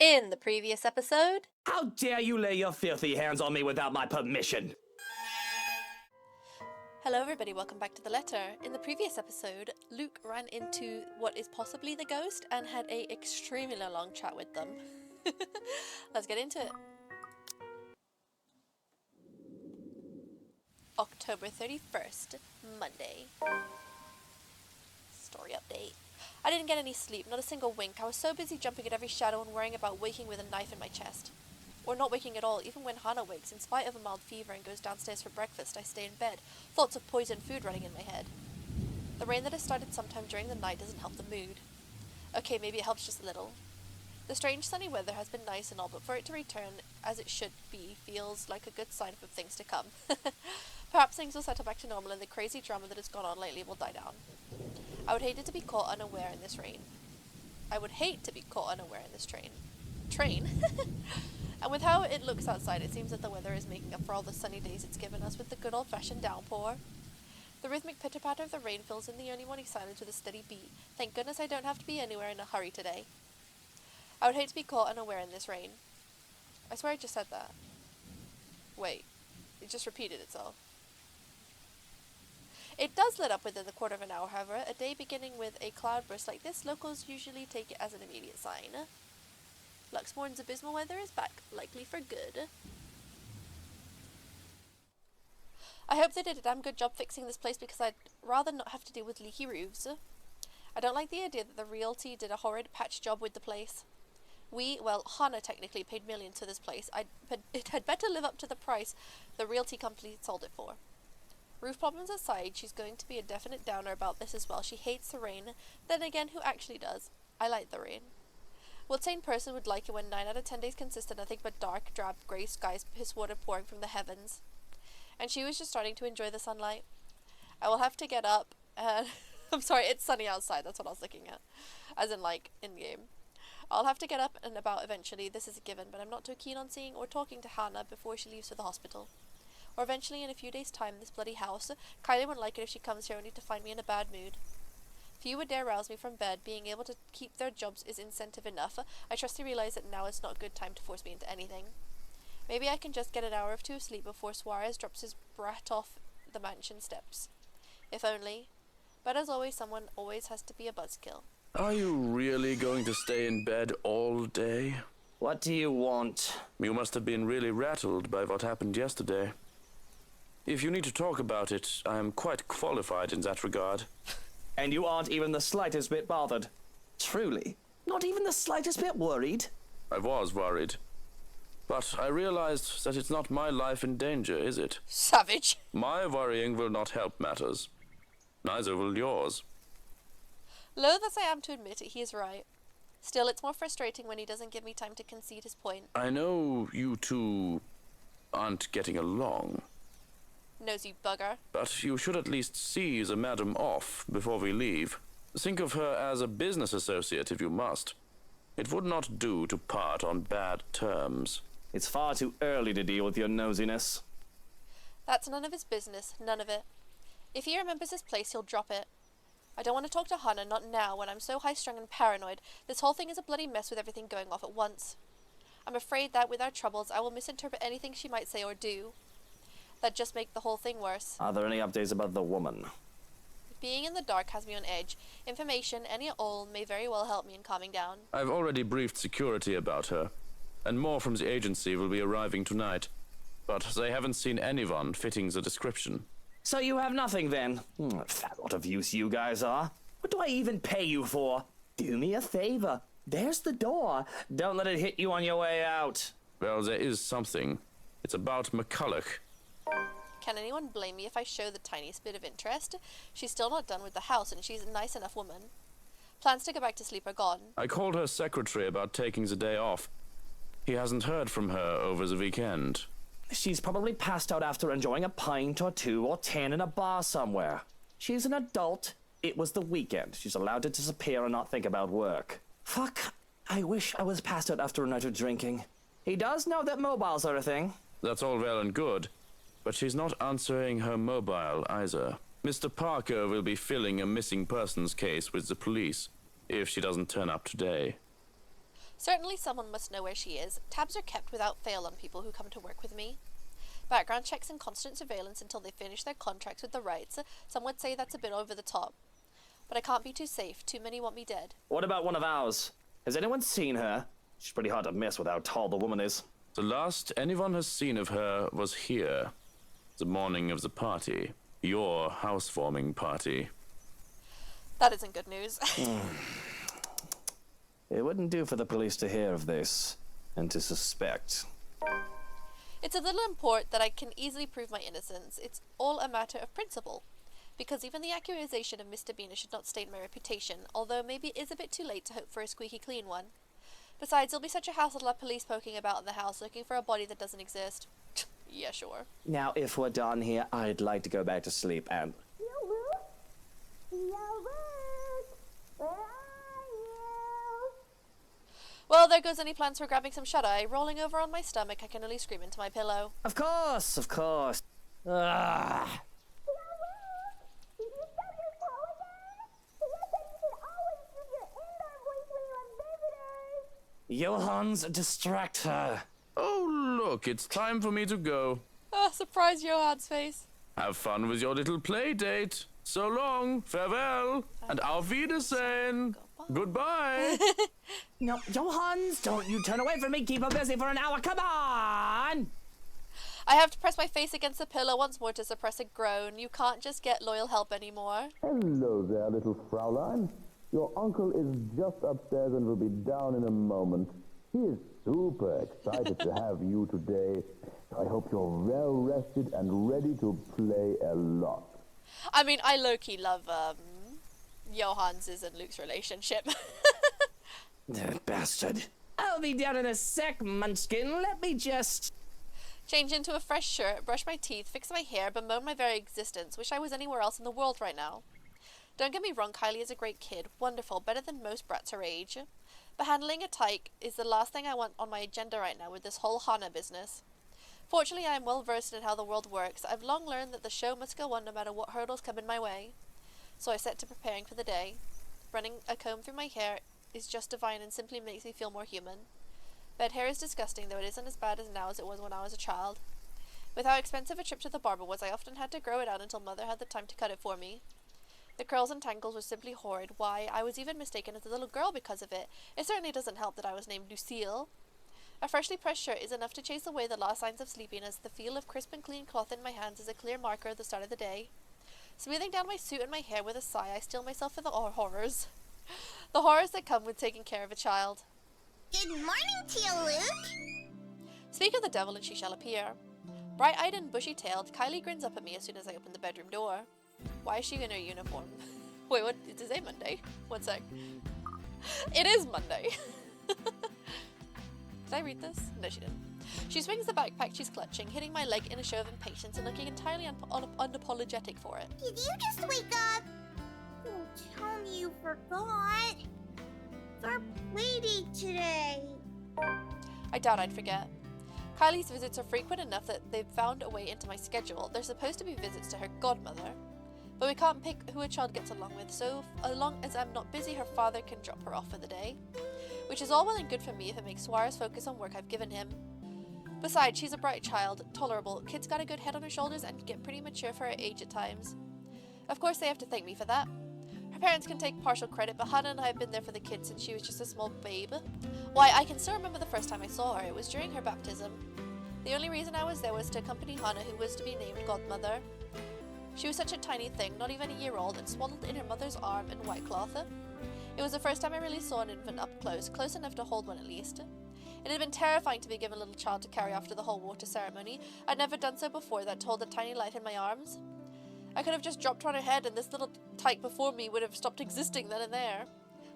In the previous episode... How dare you lay your filthy hands on me without my permission? Hello everybody, welcome back to The Letter. In the previous episode, Luke ran into what is possibly the ghost and had a extremely long chat with them. Let's get into it. October 31st, Monday. Story update. I didn't get any sleep, not a single wink. I was so busy jumping at every shadow and worrying about waking with a knife in my chest. Or not waking at all, even when Hannah wakes. In spite of a mild fever and goes downstairs for breakfast, I stay in bed, thoughts of poisoned food running in my head. The rain that has started sometime during the night doesn't help the mood. Okay, maybe it helps just a little. The strange sunny weather has been nice and all, but for it to return as it should be feels like a good sign for things to come. Perhaps things will settle back to normal and the crazy drama that has gone on lately will die down. I would hate it to be caught unaware in this rain. I would hate to be caught unaware in this train. And with how it looks outside, it seems that the weather is making up for all the sunny days it's given us with the good old-fashioned downpour. The rhythmic pitter-patter of the rain fills in the early morning silence with a steady beat. Thank goodness I don't have to be anywhere in a hurry today. I would hate to be caught unaware in this rain. I swear I just said that. Wait, it just repeated itself. It does let up within the quarter of an hour, however. A day beginning with a cloudburst like this, locals usually take it as an immediate sign. Luxmorn's abysmal weather is back, likely for good. I hope they did a damn good job fixing this place because I'd rather not have to deal with leaky roofs. I don't like the idea that the realty did a horrid patch job with the place. Hannah technically paid millions for this place, but it had better live up to the price the realty company sold it for. Roof problems aside, she's going to be a definite downer about this as well. She hates the rain. Then again, who actually does? I like the rain. What sane person would like it when 9 out of 10 days consist of nothing but dark, drab, grey skies, piss water pouring from the heavens? And she was just starting to enjoy the sunlight. I will have to get up and... I'm sorry, it's sunny outside, that's what I was looking at. As in, like, in-game. I'll have to get up and about eventually, this is a given, but I'm not too keen on seeing or talking to Hannah before she leaves for the hospital. Or eventually, in a few days' time, this bloody house. Kylie wouldn't like it if she comes here only to find me in a bad mood. Few would dare rouse me from bed. Being able to keep their jobs is incentive enough. I trust they realize that now is not a good time to force me into anything. Maybe I can just get an hour or two of sleep before Suarez drops his brat off the mansion steps. If only. But as always, someone always has to be a buzzkill. Are you really going to stay in bed all day? What do you want? You must have been really rattled by what happened yesterday. If you need to talk about it, I am quite qualified in that regard. And you aren't even the slightest bit bothered? Truly? Not even the slightest bit worried? I was worried. But I realized that it's not my life in danger, is it? Savage. My worrying will not help matters. Neither will yours. Loath as I am to admit it, he is right. Still, it's more frustrating when he doesn't give me time to concede his point. I know you two aren't getting along. Nosy bugger. But you should at least see the madam off before we leave. Think of her as a business associate if you must. It would not do to part on bad terms. It's far too early to deal with your nosiness. That's none of his business, none of it. If he remembers his place, he'll drop it. I don't want to talk to Hannah, not now, when I'm so high-strung and paranoid. This whole thing is a bloody mess with everything going off at once. I'm afraid that, with our troubles, I will misinterpret anything she might say or do. That'd just make the whole thing worse. Are there any updates about the woman? Being in the dark has me on edge. Information, any at all, may very well help me in calming down. I've already briefed security about her, and more from the agency will be arriving tonight. But they haven't seen anyone fitting the description. So you have nothing then? Fat lot of use you guys are. What do I even pay you for? Do me a favor. There's the door. Don't let it hit you on your way out. Well, there is something. It's about McCulloch. Can anyone blame me if I show the tiniest bit of interest? She's still not done with the house, and she's a nice enough woman. Plans to go back to sleep are gone. I called her secretary about taking the day off. He hasn't heard from her over the weekend. She's probably passed out after enjoying a pint or 2 or 10 in a bar somewhere. She's an adult. It was the weekend. She's allowed to disappear and not think about work. Fuck. I wish I was passed out after a night of drinking. He does know that mobiles are a thing. That's all well and good, but she's not answering her mobile either. Mr. Parker will be filling a missing persons case with the police if she doesn't turn up today. Certainly someone must know where she is. Tabs are kept without fail on people who come to work with me. Background checks and constant surveillance until they finish their contracts with the rights. Some would say that's a bit over the top. But I can't be too safe. Too many want me dead. What about one of ours? Has anyone seen her? She's pretty hard to miss with how tall the woman is. The last anyone has seen of her was here, the morning of the party. Your housewarming party. That isn't good news. It wouldn't do for the police to hear of this and to suspect. It's a little import that I can easily prove my innocence. It's all a matter of principle. Because even the accusation of misdemeanor should not stain my reputation, although maybe it is a bit too late to hope for a squeaky clean one. Besides, it'll be such a hassle to have police poking about in the house looking for a body that doesn't exist. Yeah, sure. Now, if we're done here, I'd like to go back to sleep and... Where are you? Well, there goes any plans for grabbing some shut-eye. Rolling over on my stomach, I can only scream into my pillow. Of course, of course. Ugh. Did you stub your toe again? He said you should always use your indoor voice when you have visitors. Johans, distract her. Oh, look, it's time for me to go. Surprise Johan's face. Have fun with your little play date. So long, farewell, and auf Wiedersehen. Goodbye. No, Johans, don't you turn away from me. Keep her busy for an hour. Come on. I have to press my face against the pillow once more to suppress a groan. You can't just get loyal help anymore. Hello there, little Fraulein. Your uncle is just upstairs and will be down in a moment. He is super excited to have you today. I hope you're well rested and ready to play a lot. I mean, I low-key love, Johan's and Luke's relationship. That bastard. I'll be down in a sec, Munchkin. Let me just... Change into a fresh shirt, brush my teeth, fix my hair, bemoan my very existence. Wish I was anywhere else in the world right now. Don't get me wrong, Kylie is a great kid. Wonderful, better than most brats her age. But handling a tyke is the last thing I want on my agenda right now with this whole Hana business. Fortunately, I am well versed in how the world works. I've long learned that the show must go on no matter what hurdles come in my way. So I set to preparing for the day. Running a comb through my hair is just divine and simply makes me feel more human. Bed hair is disgusting, though it isn't as bad as now as it was when I was a child. With how expensive a trip to the barber was, I often had to grow it out until Mother had the time to cut it for me. The curls and tangles were simply horrid. Why, I was even mistaken as a little girl because of it. It certainly doesn't help that I was named Lucille. A freshly pressed shirt is enough to chase away the last signs of sleepiness. The feel of crisp and clean cloth in my hands is a clear marker of the start of the day. Smoothing down my suit and my hair with a sigh, I steel myself for the horrors. The horrors that come with taking care of a child. Good morning to you, Luke. Speak of the devil and she shall appear. Bright-eyed and bushy-tailed, Kylie grins up at me as soon as I open the bedroom door. Why is she in her uniform? Wait, what? Is today Monday? One sec. It is Monday. Did I read this? No, she didn't. She swings the backpack she's clutching, hitting my leg in a show of impatience and looking entirely unapologetic for it. Did you just wake up? Don't tell me you forgot. It's our play date today. I doubt I'd forget. Kylie's visits are frequent enough that they've found a way into my schedule. They're supposed to be visits to her godmother. But we can't pick who a child gets along with, so as long as I'm not busy, her father can drop her off for the day. Which is all well and good for me if it makes Suarez focus on work I've given him. Besides, she's a bright child, tolerable, kid's got a good head on her shoulders and get pretty mature for her age at times. Of course they have to thank me for that. Her parents can take partial credit, but Hannah and I have been there for the kid since she was just a small babe. Why, I can still remember the first time I saw her. It was during her baptism. The only reason I was there was to accompany Hannah, who was to be named godmother. She was such a tiny thing, not even a year old, and swaddled in her mother's arm in white cloth. It was the first time I really saw an infant up close enough to hold one at least. It had been terrifying to be given a little child to carry after the whole water ceremony. I'd never done so before, that to hold a tiny life in my arms. I could have just dropped her on her head and this little tyke before me would have stopped existing then and there.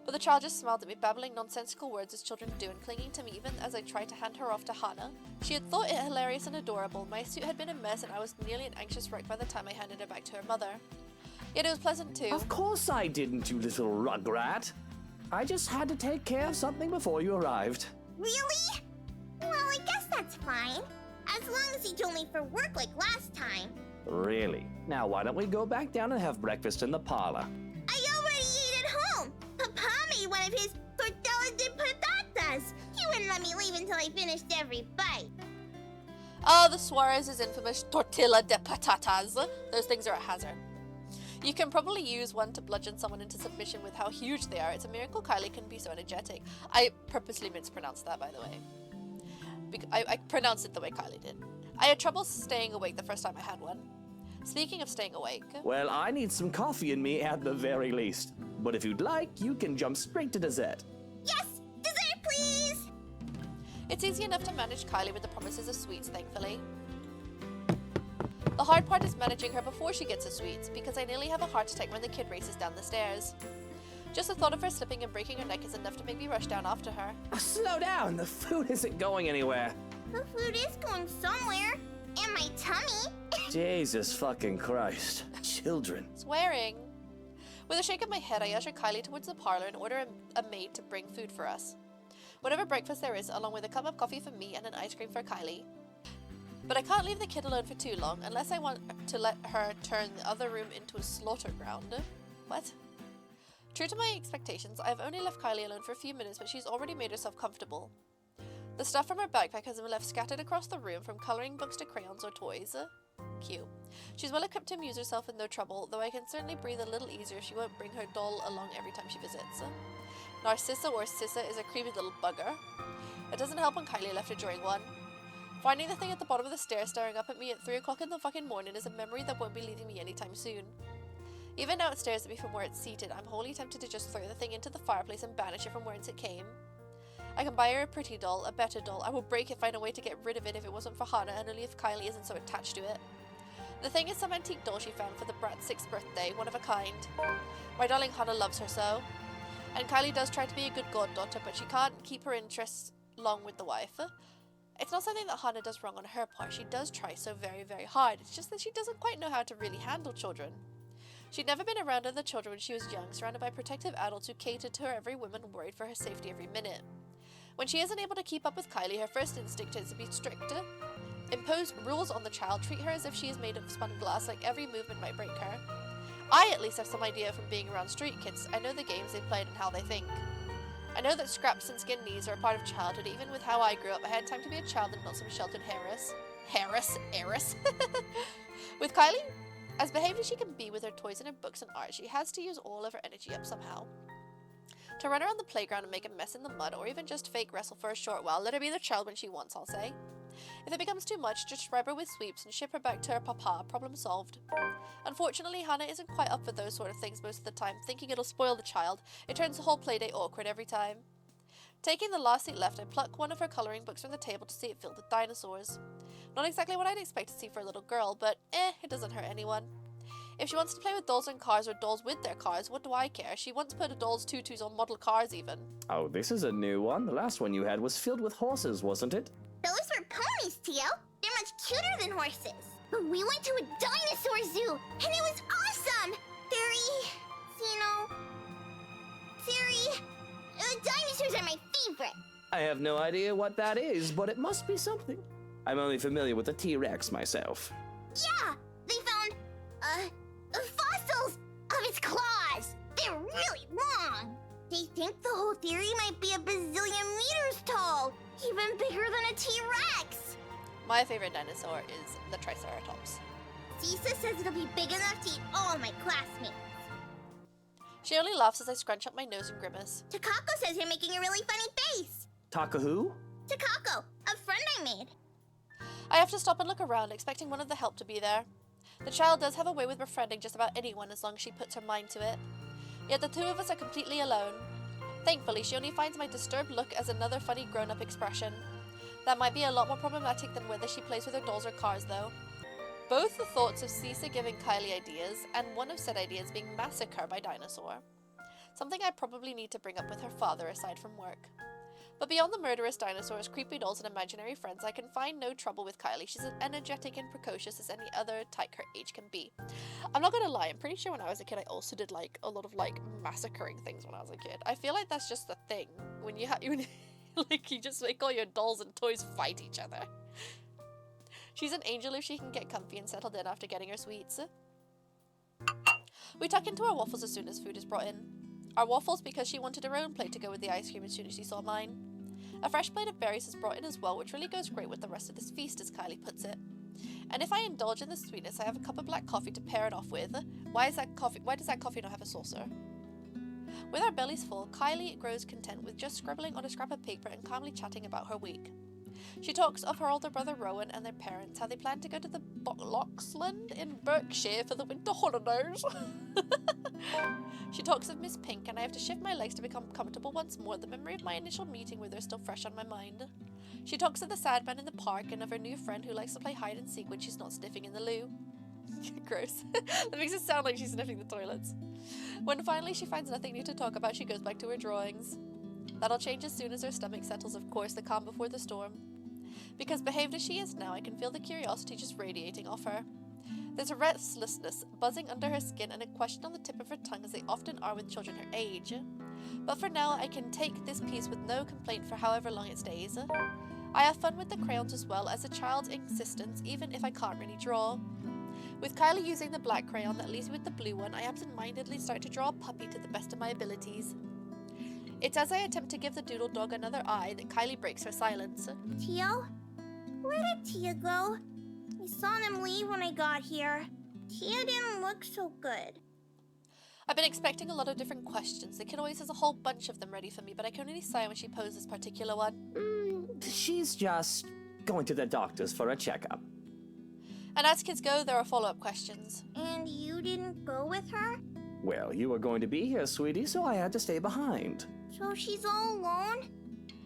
But the child just smiled at me, babbling nonsensical words as children do and clinging to me even as I tried to hand her off to Hannah. She had thought it hilarious and adorable. My suit had been a mess and I was nearly an anxious wreck by the time I handed her back to her mother. Yet it was pleasant too. Of course I didn't, you little rugrat. I just had to take care of something before you arrived. Really? Well, I guess that's fine. As long as it's only for work like last time. Really? Now why don't we go back down and have breakfast in the parlor? I already ate at home. Papa made one of his tortillas de patata. Suarez! You wouldn't let me leave until I finished every bite. Oh, the Suarez's infamous tortilla de patatas. Those things are a hazard. You can probably use one to bludgeon someone into submission with how huge they are. It's a miracle Kylie can be so energetic. I purposely mispronounced that, by the way. I pronounced it the way Kylie did. I had trouble staying awake the first time I had one. Speaking of staying awake... Well, I need some coffee in me at the very least. But if you'd like, you can jump straight to dessert. Yes! Dessert, please! It's easy enough to manage Kylie with the promises of sweets, thankfully. The hard part is managing her before she gets the sweets, because I nearly have a heart attack when the kid races down the stairs. Just the thought of her slipping and breaking her neck is enough to make me rush down after her. Slow down, the food isn't going anywhere. The food is going somewhere. In my tummy. Jesus fucking Christ. Children. Swearing. With a shake of my head, I usher Kylie towards the parlor and order a maid to bring food for us. Whatever breakfast there is, along with a cup of coffee for me and an ice cream for Kylie. But I can't leave the kid alone for too long, unless I want to let her turn the other room into a slaughter ground. What? True to my expectations, I have only left Kylie alone for a few minutes, but she's already made herself comfortable. The stuff from her backpack has been left scattered across the room, from colouring books to crayons or toys. Cute. She's well equipped to amuse herself in no trouble, though I can certainly breathe a little easier if she won't bring her doll along every time she visits. Narcissa or Sissa is a creepy little bugger. It doesn't help when Kylie left her during one. Finding the thing at the bottom of the stairs staring up at me at 3 o'clock in the fucking morning is a memory that won't be leaving me anytime soon. Even now it stares at me from where it's seated, I'm wholly tempted to just throw the thing into the fireplace and banish it from whence it came. I can buy her a pretty doll, a better doll. I will break it, find a way to get rid of it if it wasn't for Hannah, and only if Kylie isn't so attached to it. The thing is some antique doll she found for the brat's 6th birthday, one of a kind. My darling Hannah loves her so. And Kylie does try to be a good goddaughter, but she can't keep her interests long with the wife. It's not something that Hannah does wrong on her part. She does try so very, very hard. It's just that she doesn't quite know how to really handle children. She'd never been around other children when she was young, surrounded by protective adults who catered to her every whim and worried for her safety every minute. When she isn't able to keep up with Kylie, her first instinct is to be strict. Impose rules on the child, treat her as if she is made of spun glass, like every movement might break her. I at least have some idea from being around street kids. I know the games they played and how they think. I know that scraps and skin knees are a part of childhood. Even with how I grew up, I had time to be a child and not some sheltered heiress. With Kylie, as behaved as she can be with her toys and her books and art, she has to use all of her energy up somehow. To run around the playground and make a mess in the mud, or even just fake wrestle for a short while, let her be the child when she wants, I'll say. If it becomes too much, just rub her with sweeps and ship her back to her papa, problem solved. Unfortunately, Hannah isn't quite up for those sort of things most of the time, thinking it'll spoil the child. It turns the whole playdate awkward every time. Taking the last seat left, I pluck one of her colouring books from the table to see it filled with dinosaurs. Not exactly what I'd expect to see for a little girl, but it doesn't hurt anyone. If she wants to play with dolls and cars or dolls with their cars, what do I care? She once put a doll's tutus on model cars even. Oh, this is a new one. The last one you had was filled with horses, wasn't it? Those were ponies, Tio. They're much cuter than horses. But we went to a dinosaur zoo, and it was awesome! Dinosaurs are my favorite. I have no idea what that is, but it must be something. I'm only familiar with the T-Rex myself. Yeah, they found, fossils of its claws. They're really long. They think the whole theory might be a bazillion meters tall, even bigger than a T-Rex. My favorite dinosaur is the Triceratops. Cisa says it'll be big enough to eat all my classmates. She only laughs as I scrunch up my nose and grimace. Takako says you're making a really funny face. Taka who? Takako, a friend I made. I have to stop and look around, expecting one of the help to be there. The child does have a way with befriending just about anyone as long as she puts her mind to it. Yet the two of us are completely alone. Thankfully, she only finds my disturbed look as another funny grown-up expression. That might be a lot more problematic than whether she plays with her dolls or cars, though. Both the thoughts of Cisa giving Kylie ideas, and one of said ideas being massacred by dinosaur. Something I probably need to bring up with her father aside from work. But beyond the murderous dinosaurs, creepy dolls, and imaginary friends, I can find no trouble with Kylie. She's as energetic and precocious as any other tyke her age can be. I'm not gonna lie, I'm pretty sure when I was a kid I also did like a lot of like massacring things when I was a kid. I feel like that's just the thing. When you like you just make all your dolls and toys fight each other. She's an angel if she can get comfy and settled in after getting her sweets. We tuck into our waffles as soon as food is brought in. Our waffles because she wanted her own plate to go with the ice cream as soon as she saw mine. A fresh blade of berries is brought in as well, which really goes great with the rest of this feast, as Kylie puts it. And if I indulge in the sweetness, I have a cup of black coffee to pair it off with. Why does that coffee not have a saucer? With our bellies full, Kylie grows content with just scribbling on a scrap of paper and calmly chatting about her week. She talks of her older brother Rowan and their parents, how they plan to go to the Loxland in Berkshire for the winter holidays. She talks of Miss Pink, and I have to shift my legs to become comfortable once more. The memory of my initial meeting with her is still fresh on my mind. She talks of the sad man in the park and of her new friend who likes to play hide and seek when she's not sniffing in the loo. Gross. That makes it sound like she's sniffing the toilets. When finally she finds nothing new to talk about, she goes back to her drawings. That'll change as soon as her stomach settles, of course, the calm before the storm. Because behaved as she is now, I can feel the curiosity just radiating off her. There's a restlessness buzzing under her skin and a question on the tip of her tongue, as they often are with children her age. But for now, I can take this piece with no complaint for however long it stays. I have fun with the crayons as well as a child's insistence, even if I can't really draw. With Kylie using the black crayon that leaves me with the blue one, I absent-mindedly start to draw a puppy to the best of my abilities. It's as I attempt to give the doodle dog another eye that Kylie breaks her silence. Tio? Where did Tia go? I saw them leave when I got here. Tia didn't look so good. I've been expecting a lot of different questions. The kid always has a whole bunch of them ready for me, but I can only sigh when she poses this particular one. She's just going to the doctor's for a checkup. And as kids go, there are follow-up questions. And you didn't go with her? Well, you were going to be here, sweetie, so I had to stay behind. So she's all alone?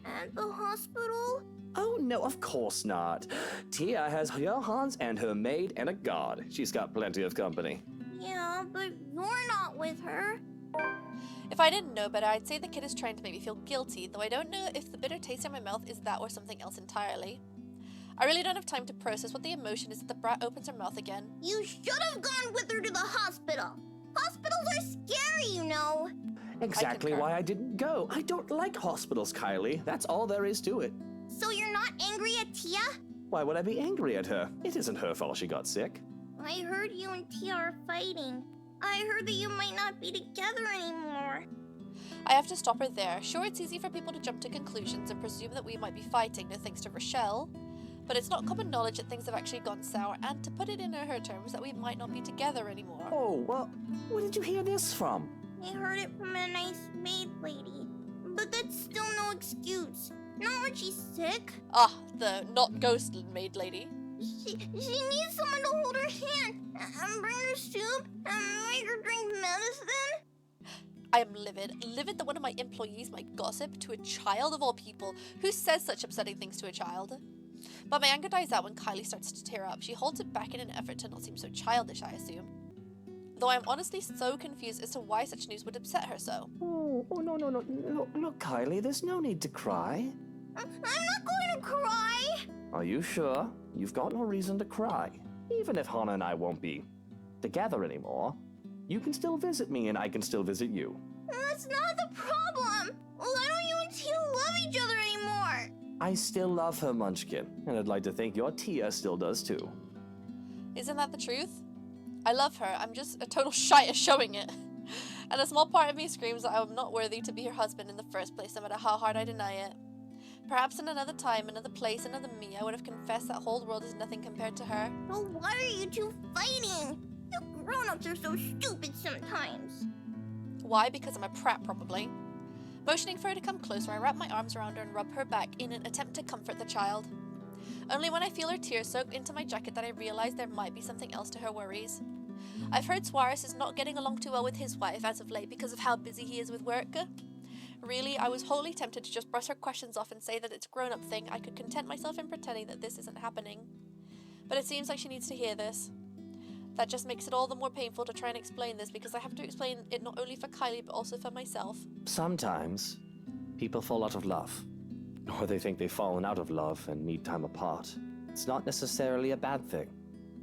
At the hospital? Oh, no, of course not. Tia has her Hans and her maid and a guard. She's got plenty of company. Yeah, but you're not with her. If I didn't know better, I'd say the kid is trying to make me feel guilty, though I don't know if the bitter taste in my mouth is that or something else entirely. I really don't have time to process what the emotion is that the brat opens her mouth again. You should have gone with her to the hospital. Hospitals are scary, you know. Exactly why I didn't go. I don't like hospitals, Kylie. That's all there is to it. So you're not angry at Tia? Why would I be angry at her? It isn't her fault she got sick. I heard you and Tia are fighting. I heard that you might not be together anymore. I have to stop her there. Sure, it's easy for people to jump to conclusions and presume that we might be fighting, no thanks to Rochelle. But it's not common knowledge that things have actually gone sour, and to put it in her terms, that we might not be together anymore. Oh, well, where did you hear this from? I heard it from a nice maid lady. But that's still no excuse. Not when she's sick. Ah, the not ghost maid lady. She needs someone to hold her hand, and bring her soup, and make her drink medicine. I am livid. Livid that one of my employees might gossip to a child of all people. Who says such upsetting things to a child? But my anger dies out when Kylie starts to tear up. She holds it back in an effort to not seem so childish, I assume. Though I'm honestly so confused as to why such news would upset her so. Oh, no. Look, Kylie, there's no need to cry. I'm not going to cry. Are you sure? You've got no reason to cry. Even if Hannah and I won't be together anymore, you can still visit me and I can still visit you. That's not the problem. Why don't you and Tia love each other anymore? I still love her, Munchkin, and I'd like to think your Tia still does too. Isn't that the truth? I love her, I'm just a total shite at showing it. And a small part of me screams that I am not worthy to be her husband in the first place, no matter how hard I deny it. Perhaps in another time, another place, another me, I would have confessed that whole world is nothing compared to her. So why are you two fighting? You grown-ups are so stupid sometimes. Why? Because I'm a prat, probably. Motioning for her to come closer, I wrap my arms around her and rub her back in an attempt to comfort the child. Only when I feel her tears soak into my jacket that I realize there might be something else to her worries. I've heard Suarez is not getting along too well with his wife as of late because of how busy he is with work. Really, I was wholly tempted to just brush her questions off and say that it's a grown-up thing. I could content myself in pretending that this isn't happening. But it seems like she needs to hear this. That just makes it all the more painful to try and explain this, because I have to explain it not only for Kylie but also for myself. Sometimes people fall out of love, or they think they've fallen out of love and need time apart. It's not necessarily a bad thing.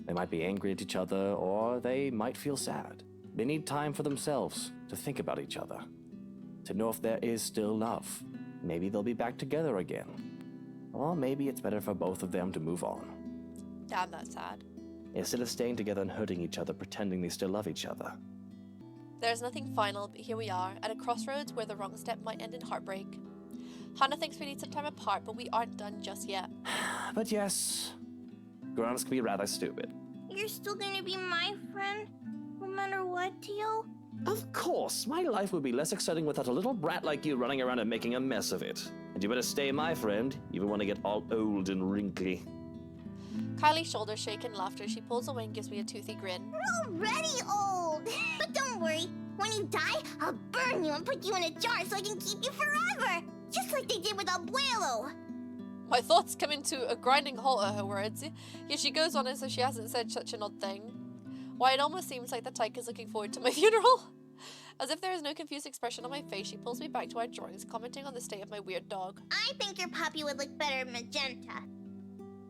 They might be angry at each other, or they might feel sad. They need time for themselves to think about each other, to know if there is still love. Maybe they'll be back together again. Or maybe it's better for both of them to move on. Damn, that's sad. Instead of staying together and hurting each other, pretending they still love each other. There's nothing final, but here we are, at a crossroads where the wrong step might end in heartbreak. Hannah thinks we need some time apart, but we aren't done just yet. But yes, grown-ups can be rather stupid. You're still gonna be my friend, no matter what, Teal? Of course, my life would be less exciting without a little brat like you running around and making a mess of it. And you better stay my friend, even when I get all old and wrinkly. Kylie's shoulders shake in laughter. She pulls away and gives me a toothy grin. You're already old! But don't worry, when you die, I'll burn you and put you in a jar so I can keep you forever! Just like they did with Abuelo! My thoughts come into a grinding halt at her words, yet she goes on as if she hasn't said such an odd thing. Why, it almost seems like the tyke is looking forward to my funeral. As if there is no confused expression on my face, she pulls me back to our drawings, commenting on the state of my weird dog. I think your puppy would look better magenta.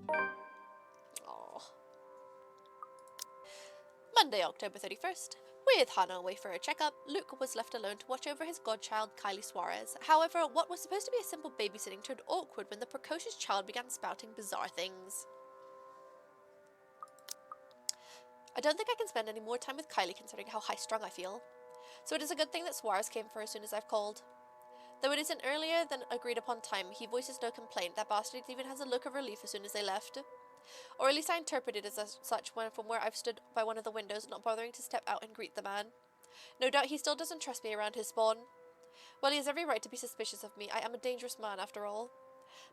Aww. Monday, October 31st. With Hannah away for a checkup, Luke was left alone to watch over his godchild, Kylie Suarez. However, what was supposed to be a simple babysitting turned awkward when the precocious child began spouting bizarre things. I don't think I can spend any more time with Kylie considering how high-strung I feel. So it is a good thing that Suarez came for as soon as I've called. Though it is an earlier than agreed upon time, he voices no complaint. That bastard even has a look of relief as soon as they left. Or at least I interpreted it as such from where I've stood by one of the windows, not bothering to step out and greet the man. No doubt he still doesn't trust me around his spawn. Well, he has every right to be suspicious of me. I am a dangerous man after all.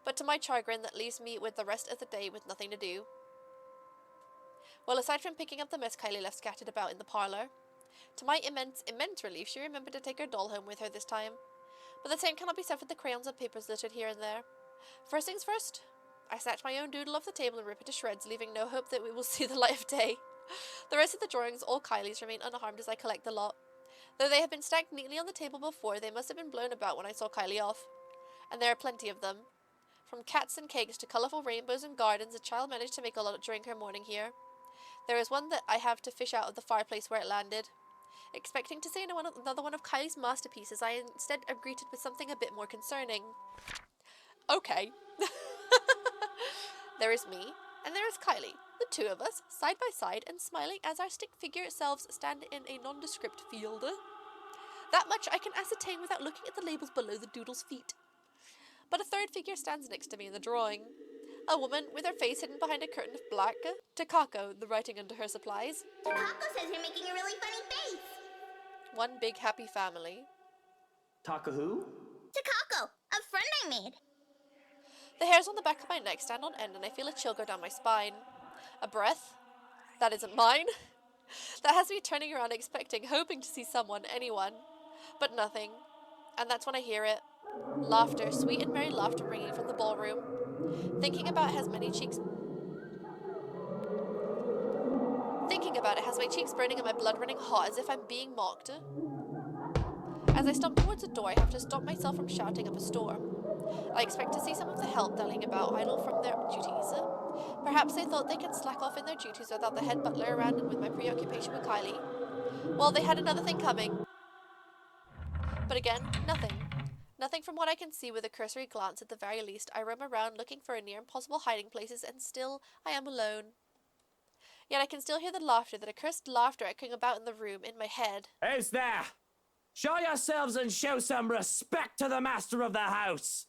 But to my chagrin, that leaves me with the rest of the day with nothing to do. Well, aside from picking up the mess Kylie left scattered about in the parlour, to my immense relief, she remembered to take her doll home with her this time. But the same cannot be said for the crayons and papers littered here and there. First things first, I snatch my own doodle off the table and rip it to shreds, leaving no hope that we will see the light of day. The rest of the drawings, all Kylie's, remain unharmed as I collect the lot. Though they have been stacked neatly on the table before, they must have been blown about when I saw Kylie off. And there are plenty of them. From cats and cakes to colourful rainbows and gardens, the child managed to make a lot during her morning here. There is one that I have to fish out of the fireplace where it landed. Expecting to see another one of Kylie's masterpieces, I instead am greeted with something a bit more concerning. Okay. There is me, and there is Kylie, the two of us, side by side, and smiling as our stick figure selves stand in a nondescript field. That much I can ascertain without looking at the labels below the doodle's feet. But a third figure stands next to me in the drawing. A woman with her face hidden behind a curtain of black. Takako, the writing under her supplies. Takako says you're making a really funny face. One big happy family. Taka who? Takako, a friend I made. The hairs on the back of my neck stand on end and I feel a chill go down my spine. A breath? That isn't mine. That has me turning around expecting, hoping to see someone, anyone. But nothing. And that's when I hear it. Laughter, sweet and merry laughter ringing from the ballroom. Thinking about it has my cheeks burning and my blood running hot as if I'm being mocked. As I stomp towards the door, I have to stop myself from shouting up a storm. I expect to see some of the help dallying about idle from their duties. Perhaps they thought they could slack off in their duties without the head butler around and with my preoccupation with Kylie. Well, they had another thing coming. But again, nothing. Nothing from what I can see with a cursory glance at the very least. I roam around looking for near impossible hiding places and still I am alone. Yet I can still hear the laughter, that accursed laughter echoing about in the room, in my head. Who's there? Show yourselves and show some respect to the master of the house!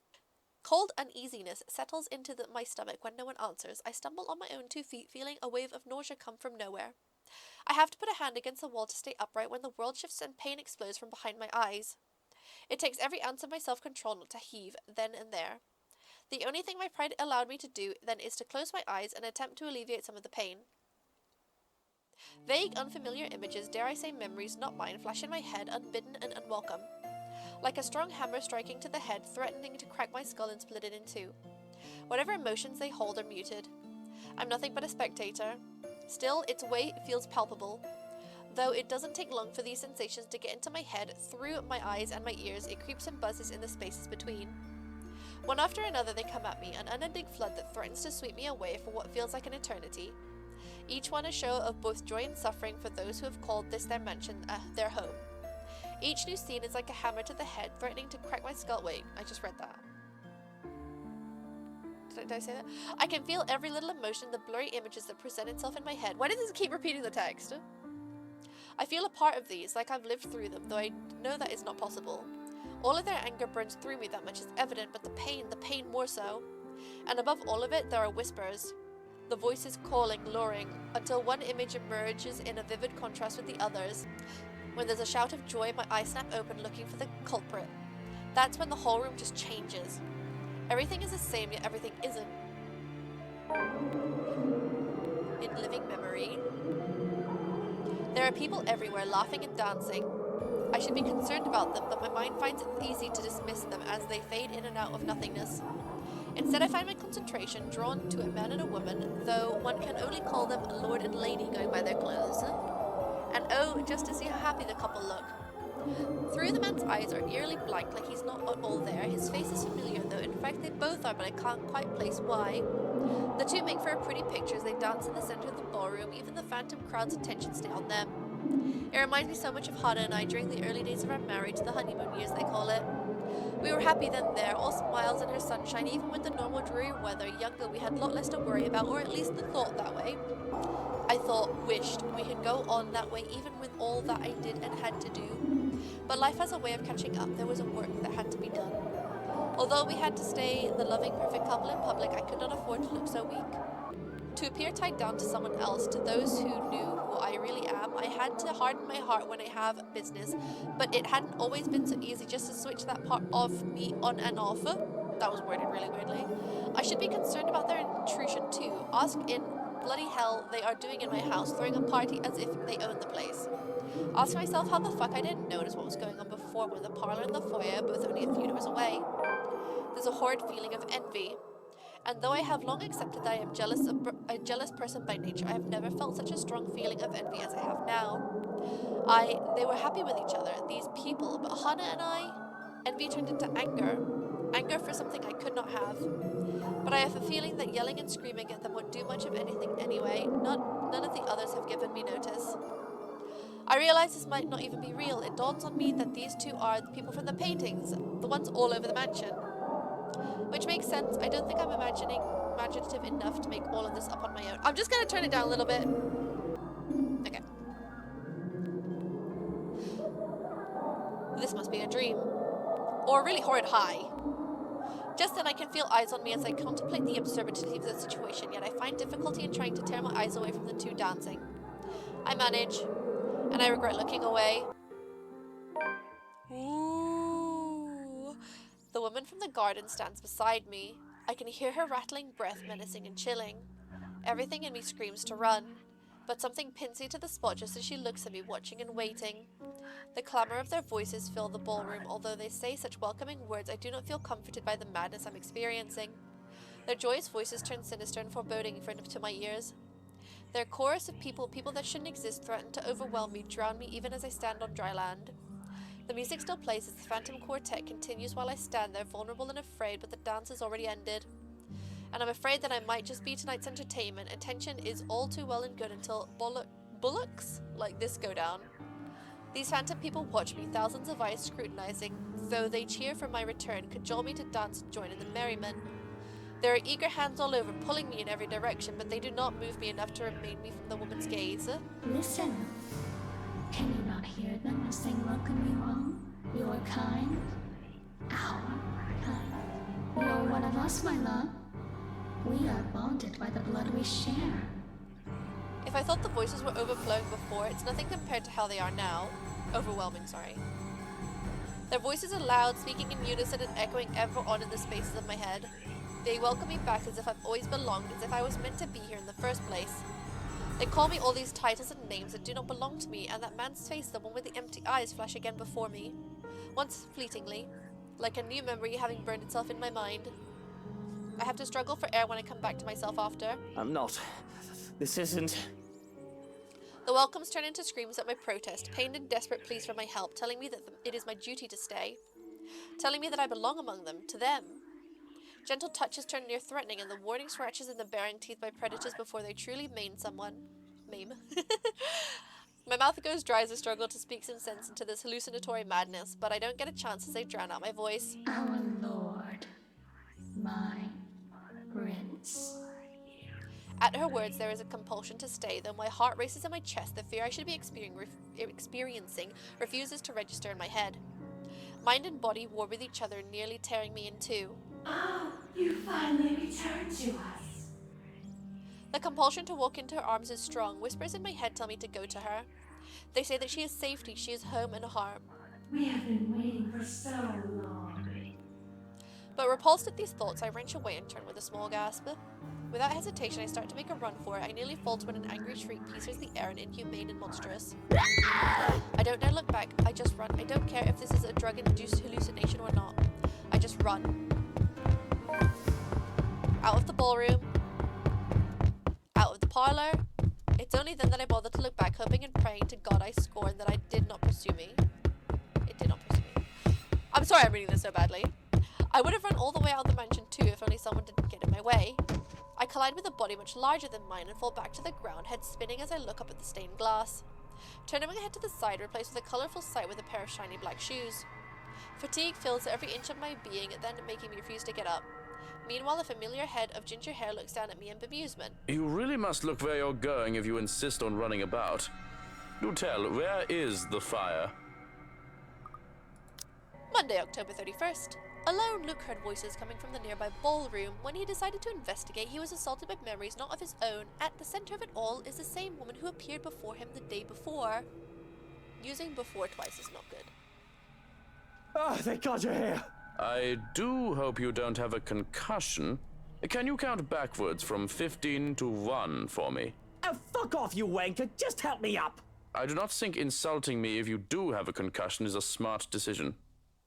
Cold uneasiness settles into my stomach when no one answers. I stumble on my own 2 feet, feeling a wave of nausea come from nowhere. I have to put a hand against the wall to stay upright when the world shifts and pain explodes from behind my eyes. It takes every ounce of my self-control not to heave then and there. The only thing my pride allowed me to do then is to close my eyes and attempt to alleviate some of the pain. Vague, unfamiliar images, dare I say memories not mine, flash in my head, unbidden and unwelcome. Like a strong hammer striking to the head, threatening to crack my skull and split it in two. Whatever emotions they hold are muted. I'm nothing but a spectator. Still, its weight feels palpable. Though it doesn't take long for these sensations to get into my head, through my eyes and my ears, it creeps and buzzes in the spaces between. One after another they come at me, an unending flood that threatens to sweep me away for what feels like an eternity. Each one a show of both joy and suffering for those who have called this their mansion, their home. Each new scene is like a hammer to the head, threatening to crack my skull. Wait, I just read that. Did I say that? I can feel every little emotion, the blurry images that present itself in my head. Why does this keep repeating the text? I feel a part of these, like I've lived through them, though I know that is not possible. All of their anger burns through me, that much is evident, but the pain more so. And above all of it, there are whispers. The voices calling, luring, until one image emerges in a vivid contrast with the others. When there's a shout of joy, my eyes snap open looking for the culprit. That's when the whole room just changes. Everything is the same, yet everything isn't. In living memory, there are people everywhere laughing and dancing. I should be concerned about them, but my mind finds it easy to dismiss them as they fade in and out of nothingness. Instead, I find my concentration drawn to a man and a woman, though one can only call them a lord and lady going by their clothes. And oh, just to see how happy the couple look. Through the man's eyes are eerily blank, like he's not at all there. His face is familiar, though. In fact, they both are, but I can't quite place why. The two make for a pretty picture as they dance in the center of the ballroom. Even the phantom crowd's attention stay on them. It reminds me so much of Hana and I during the early days of our marriage, the honeymoon years they call it. We were happy then there, all smiles and her sunshine, even with the normal dreary weather. Younger, we had a lot less to worry about, or at least the thought that way. I wished we could go on that way even with all that I did and had to do. But life has a way of catching up. There was a work that had to be done. Although we had to stay the loving, perfect couple in public, I could not afford to look so weak. To appear tied down to someone else, to those who knew who I really am, I had to harden my heart when I have business, but it hadn't always been so easy just to switch that part of me on and off. That was worded really weirdly. I should be concerned about their intrusion too. Ask in bloody hell they are doing in my house, throwing a party as if they own the place. Ask myself how the fuck I didn't notice what was going on before when the parlor and the foyer are both only a few doors away. There's a horrid feeling of envy. And though I have long accepted that I am a jealous person by nature, I have never felt such a strong feeling of envy as I have now. They were happy with each other, these people, but Hana and I, envy turned into anger. Anger for something I could not have. But I have a feeling that yelling and screaming at them won't do much of anything anyway. None of the others have given me notice. I realize this might not even be real. It dawns on me that these two are the people from the paintings, the ones all over the mansion. Which makes sense. I don't think I'm imaginative enough to make all of this up on my own. I'm just going to turn it down a little bit. Okay. This must be a dream. Or a really horrid high. Just then I can feel eyes on me as I contemplate the absurdity of the situation, yet I find difficulty in trying to tear my eyes away from the two dancing. I manage, and I regret looking away. Ooh. The woman from the garden stands beside me. I can hear her rattling breath, menacing and chilling. Everything in me screams to run, but something pins me to the spot just as she looks at me, watching and waiting. The clamor of their voices fill the ballroom. Although they say such welcoming words, I do not feel comforted by the madness I'm experiencing. Their joyous voices turn sinister and foreboding to my ears. Their chorus of people that shouldn't exist, threaten to overwhelm me, drown me even as I stand on dry land. The music still plays as the Phantom Quartet continues while I stand there, vulnerable and afraid, but the dance has already ended. And I'm afraid that I might just be tonight's entertainment. Attention is all too well and good until bullocks like this go down. These phantom people watch me, thousands of eyes scrutinizing, though they cheer for my return, cajole me to dance and join in the merriment. There are eager hands all over, pulling me in every direction, but they do not move me enough to remain me from the woman's gaze. Listen. Can you not hear them as they welcome you home? Your kind. Our kind. You're one of us, my love. We are bonded by the blood we share. If I thought the voices were overflowing before, it's nothing compared to how they are now. Overwhelming, sorry. Their voices are loud, speaking in unison and echoing ever on in the spaces of my head. They welcome me back as if I've always belonged, as if I was meant to be here in the first place. They call me all these titles and names that do not belong to me, and that man's face, the one with the empty eyes, flash again before me. Once fleetingly, like a new memory having burned itself in my mind. I have to struggle for air when I come back to myself after. I'm not. This isn't... The welcomes turn into screams at my protest, pained and desperate pleas for my help, telling me that it is my duty to stay. Telling me that I belong among them, to them. Gentle touches turn near threatening, and the warning scratches in the baring teeth by predators before they truly maim someone. Maim. My mouth goes dry as I struggle to speak some sense into this hallucinatory madness, but I don't get a chance as I drown out my voice. Our Lord. My Prince. At her words, there is a compulsion to stay, though my heart races in my chest. The fear I should be experiencing refuses to register in my head. Mind and body war with each other, nearly tearing me in two. Oh, you finally returned to us. The compulsion to walk into her arms is strong. Whispers in my head tell me to go to her. They say that she is safety, she is home and harm. We have been waiting for so long. But repulsed at these thoughts, I wrench away and turn with a small gasp. Without hesitation, I start to make a run for it. I nearly fall to when an angry shriek pierces the air and inhumane and monstrous. I don't dare look back. I just run. I don't care if this is a drug-induced hallucination or not. I just run. Out of the ballroom. Out of the parlor. It's only then that I bother to look back, hoping and praying to God I scorn that I did not pursue me. It did not pursue me. I'm sorry I'm reading this so badly. I would have run all the way out of the mansion too if only someone didn't get in my way. I collide with a body much larger than mine and fall back to the ground, head spinning as I look up at the stained glass. Turning my head to the side, replaced with a colourful sight with a pair of shiny black shoes. Fatigue fills every inch of my being, then making me refuse to get up. Meanwhile, a familiar head of ginger hair looks down at me in bemusement. You really must look where you're going if you insist on running about. Do tell, where is the fire? Monday, October 31st. Alone, Luke heard voices coming from the nearby ballroom. When he decided to investigate, he was assaulted by memories not of his own. At the center of it all is the same woman who appeared before him the day before. Using before twice is not good. Oh, thank God you're here. I do hope you don't have a concussion. Can you count backwards from 15 to 1 for me? Oh, fuck off, you wanker. Just help me up. I do not think insulting me if you do have a concussion is a smart decision.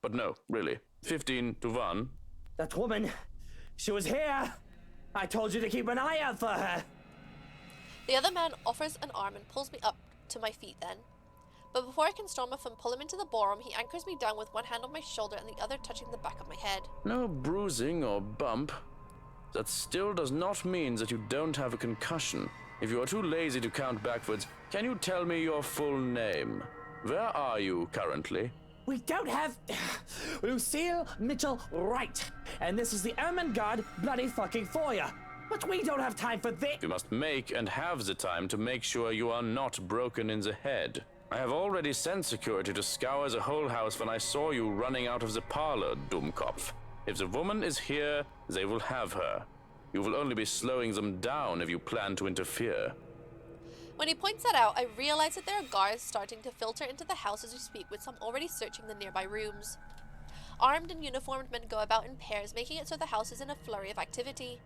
But no, really. 15 to 1. That woman, she was here. I told you to keep an eye out for her. The other man offers an arm and pulls me up to my feet then. But before I can storm off and pull him into the ballroom, he anchors me down with one hand on my shoulder and the other touching the back of my head. No bruising or bump. That still does not mean that you don't have a concussion. If you are too lazy to count backwards, can you tell me your full name? Where are you currently? We don't have Lucille Mitchell Wright, and this is the Ermengarde bloody fucking foyer. But we don't have time for this. You must make and have the time to make sure you are not broken in the head. I have already sent security to scour the whole house when I saw you running out of the parlor, Dummkopf. If the woman is here, they will have her. You will only be slowing them down if you plan to interfere. When he points that out, I realize that there are guards starting to filter into the house as we speak, with some already searching the nearby rooms. Armed and uniformed men go about in pairs, making it so the house is in a flurry of activity.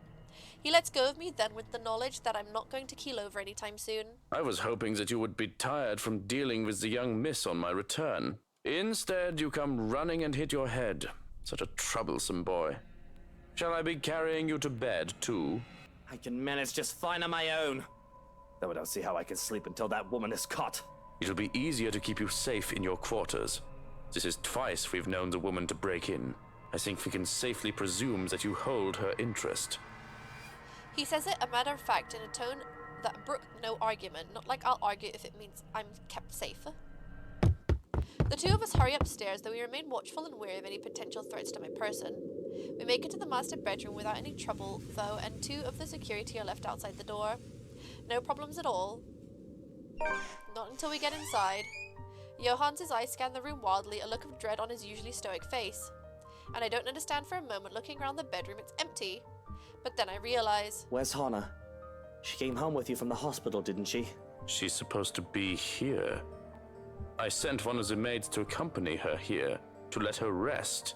He lets go of me then with the knowledge that I'm not going to keel over anytime soon. I was hoping that you would be tired from dealing with the young miss on my return. Instead, you come running and hit your head. Such a troublesome boy. Shall I be carrying you to bed, too? I can manage just fine on my own. Though I don't see how I can sleep until that woman is caught. It'll be easier to keep you safe in your quarters. This is twice we've known the woman to break in. I think we can safely presume that you hold her interest. He says it a matter of fact in a tone that brook no argument, not like I'll argue if it means I'm kept safe. The two of us hurry upstairs, though we remain watchful and wary of any potential threats to my person. We make it to the master bedroom without any trouble, though, and two of the security are left outside the door. No problems at all. Not until we get inside. Johan's eyes scan the room wildly, a look of dread on his usually stoic face. And I don't understand for a moment. Looking around the bedroom, it's empty. But then I realize... Where's Hannah? She came home with you from the hospital, didn't she? She's supposed to be here. I sent one of the maids to accompany her here, to let her rest.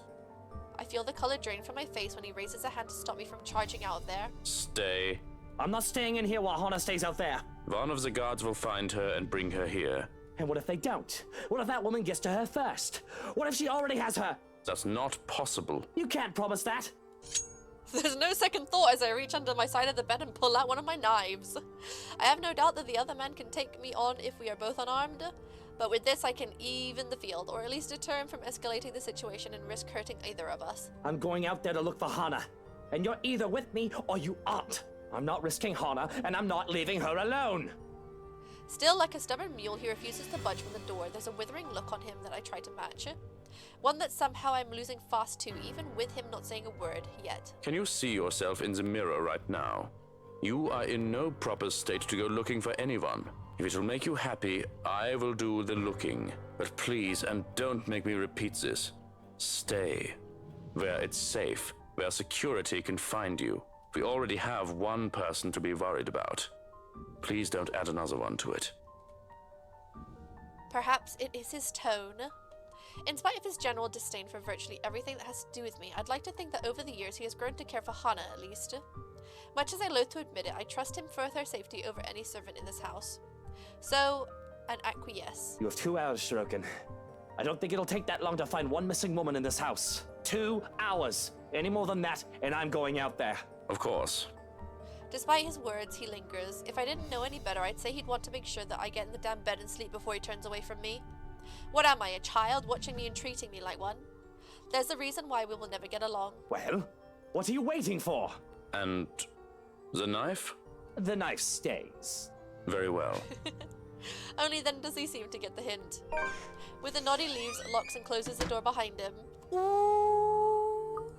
I feel the color drain from my face when he raises a hand to stop me from charging out of there. Stay. I'm not staying in here while Hannah stays out there. One of the guards will find her and bring her here. And what if they don't? What if that woman gets to her first? What if she already has her? That's not possible. You can't promise that. There's no second thought as I reach under my side of the bed and pull out one of my knives. I have no doubt that the other man can take me on if we are both unarmed, but with this I can even the field, or at least deter him from escalating the situation and risk hurting either of us. I'm going out there to look for Hannah, and you're either with me or you aren't. I'm not risking Hannah, and I'm not leaving her alone. Still, like a stubborn mule, he refuses to budge from the door. There's a withering look on him that I try to match. One that somehow I'm losing fast to, even with him not saying a word yet. Can you see yourself in the mirror right now? You are in no proper state to go looking for anyone. If it will make you happy, I will do the looking. But please, and don't make me repeat this, Stay. Where it's safe, where security can find you. We already have one person to be worried about. Please don't add another one to it. Perhaps it is his tone. In spite of his general disdain for virtually everything that has to do with me, I'd like to think that over the years he has grown to care for Hana at least. Much as I loathe to admit it, I trust him for her safety over any servant in this house. So, an acquiesce. You have 2 hours, Shirokin. I don't think it'll take that long to find one missing woman in this house. 2 hours. Any more than that, and I'm going out there. Of course. Despite his words, he lingers. If I didn't know any better, I'd say he'd want to make sure that I get in the damn bed and sleep before he turns away from me. What am I, a child, watching me and treating me like one? There's a reason why we will never get along. Well, what are you waiting for? And the knife? The knife stays. Very well. Only then does he seem to get the hint. With a nod he leaves, locks and closes the door behind him. Ooh.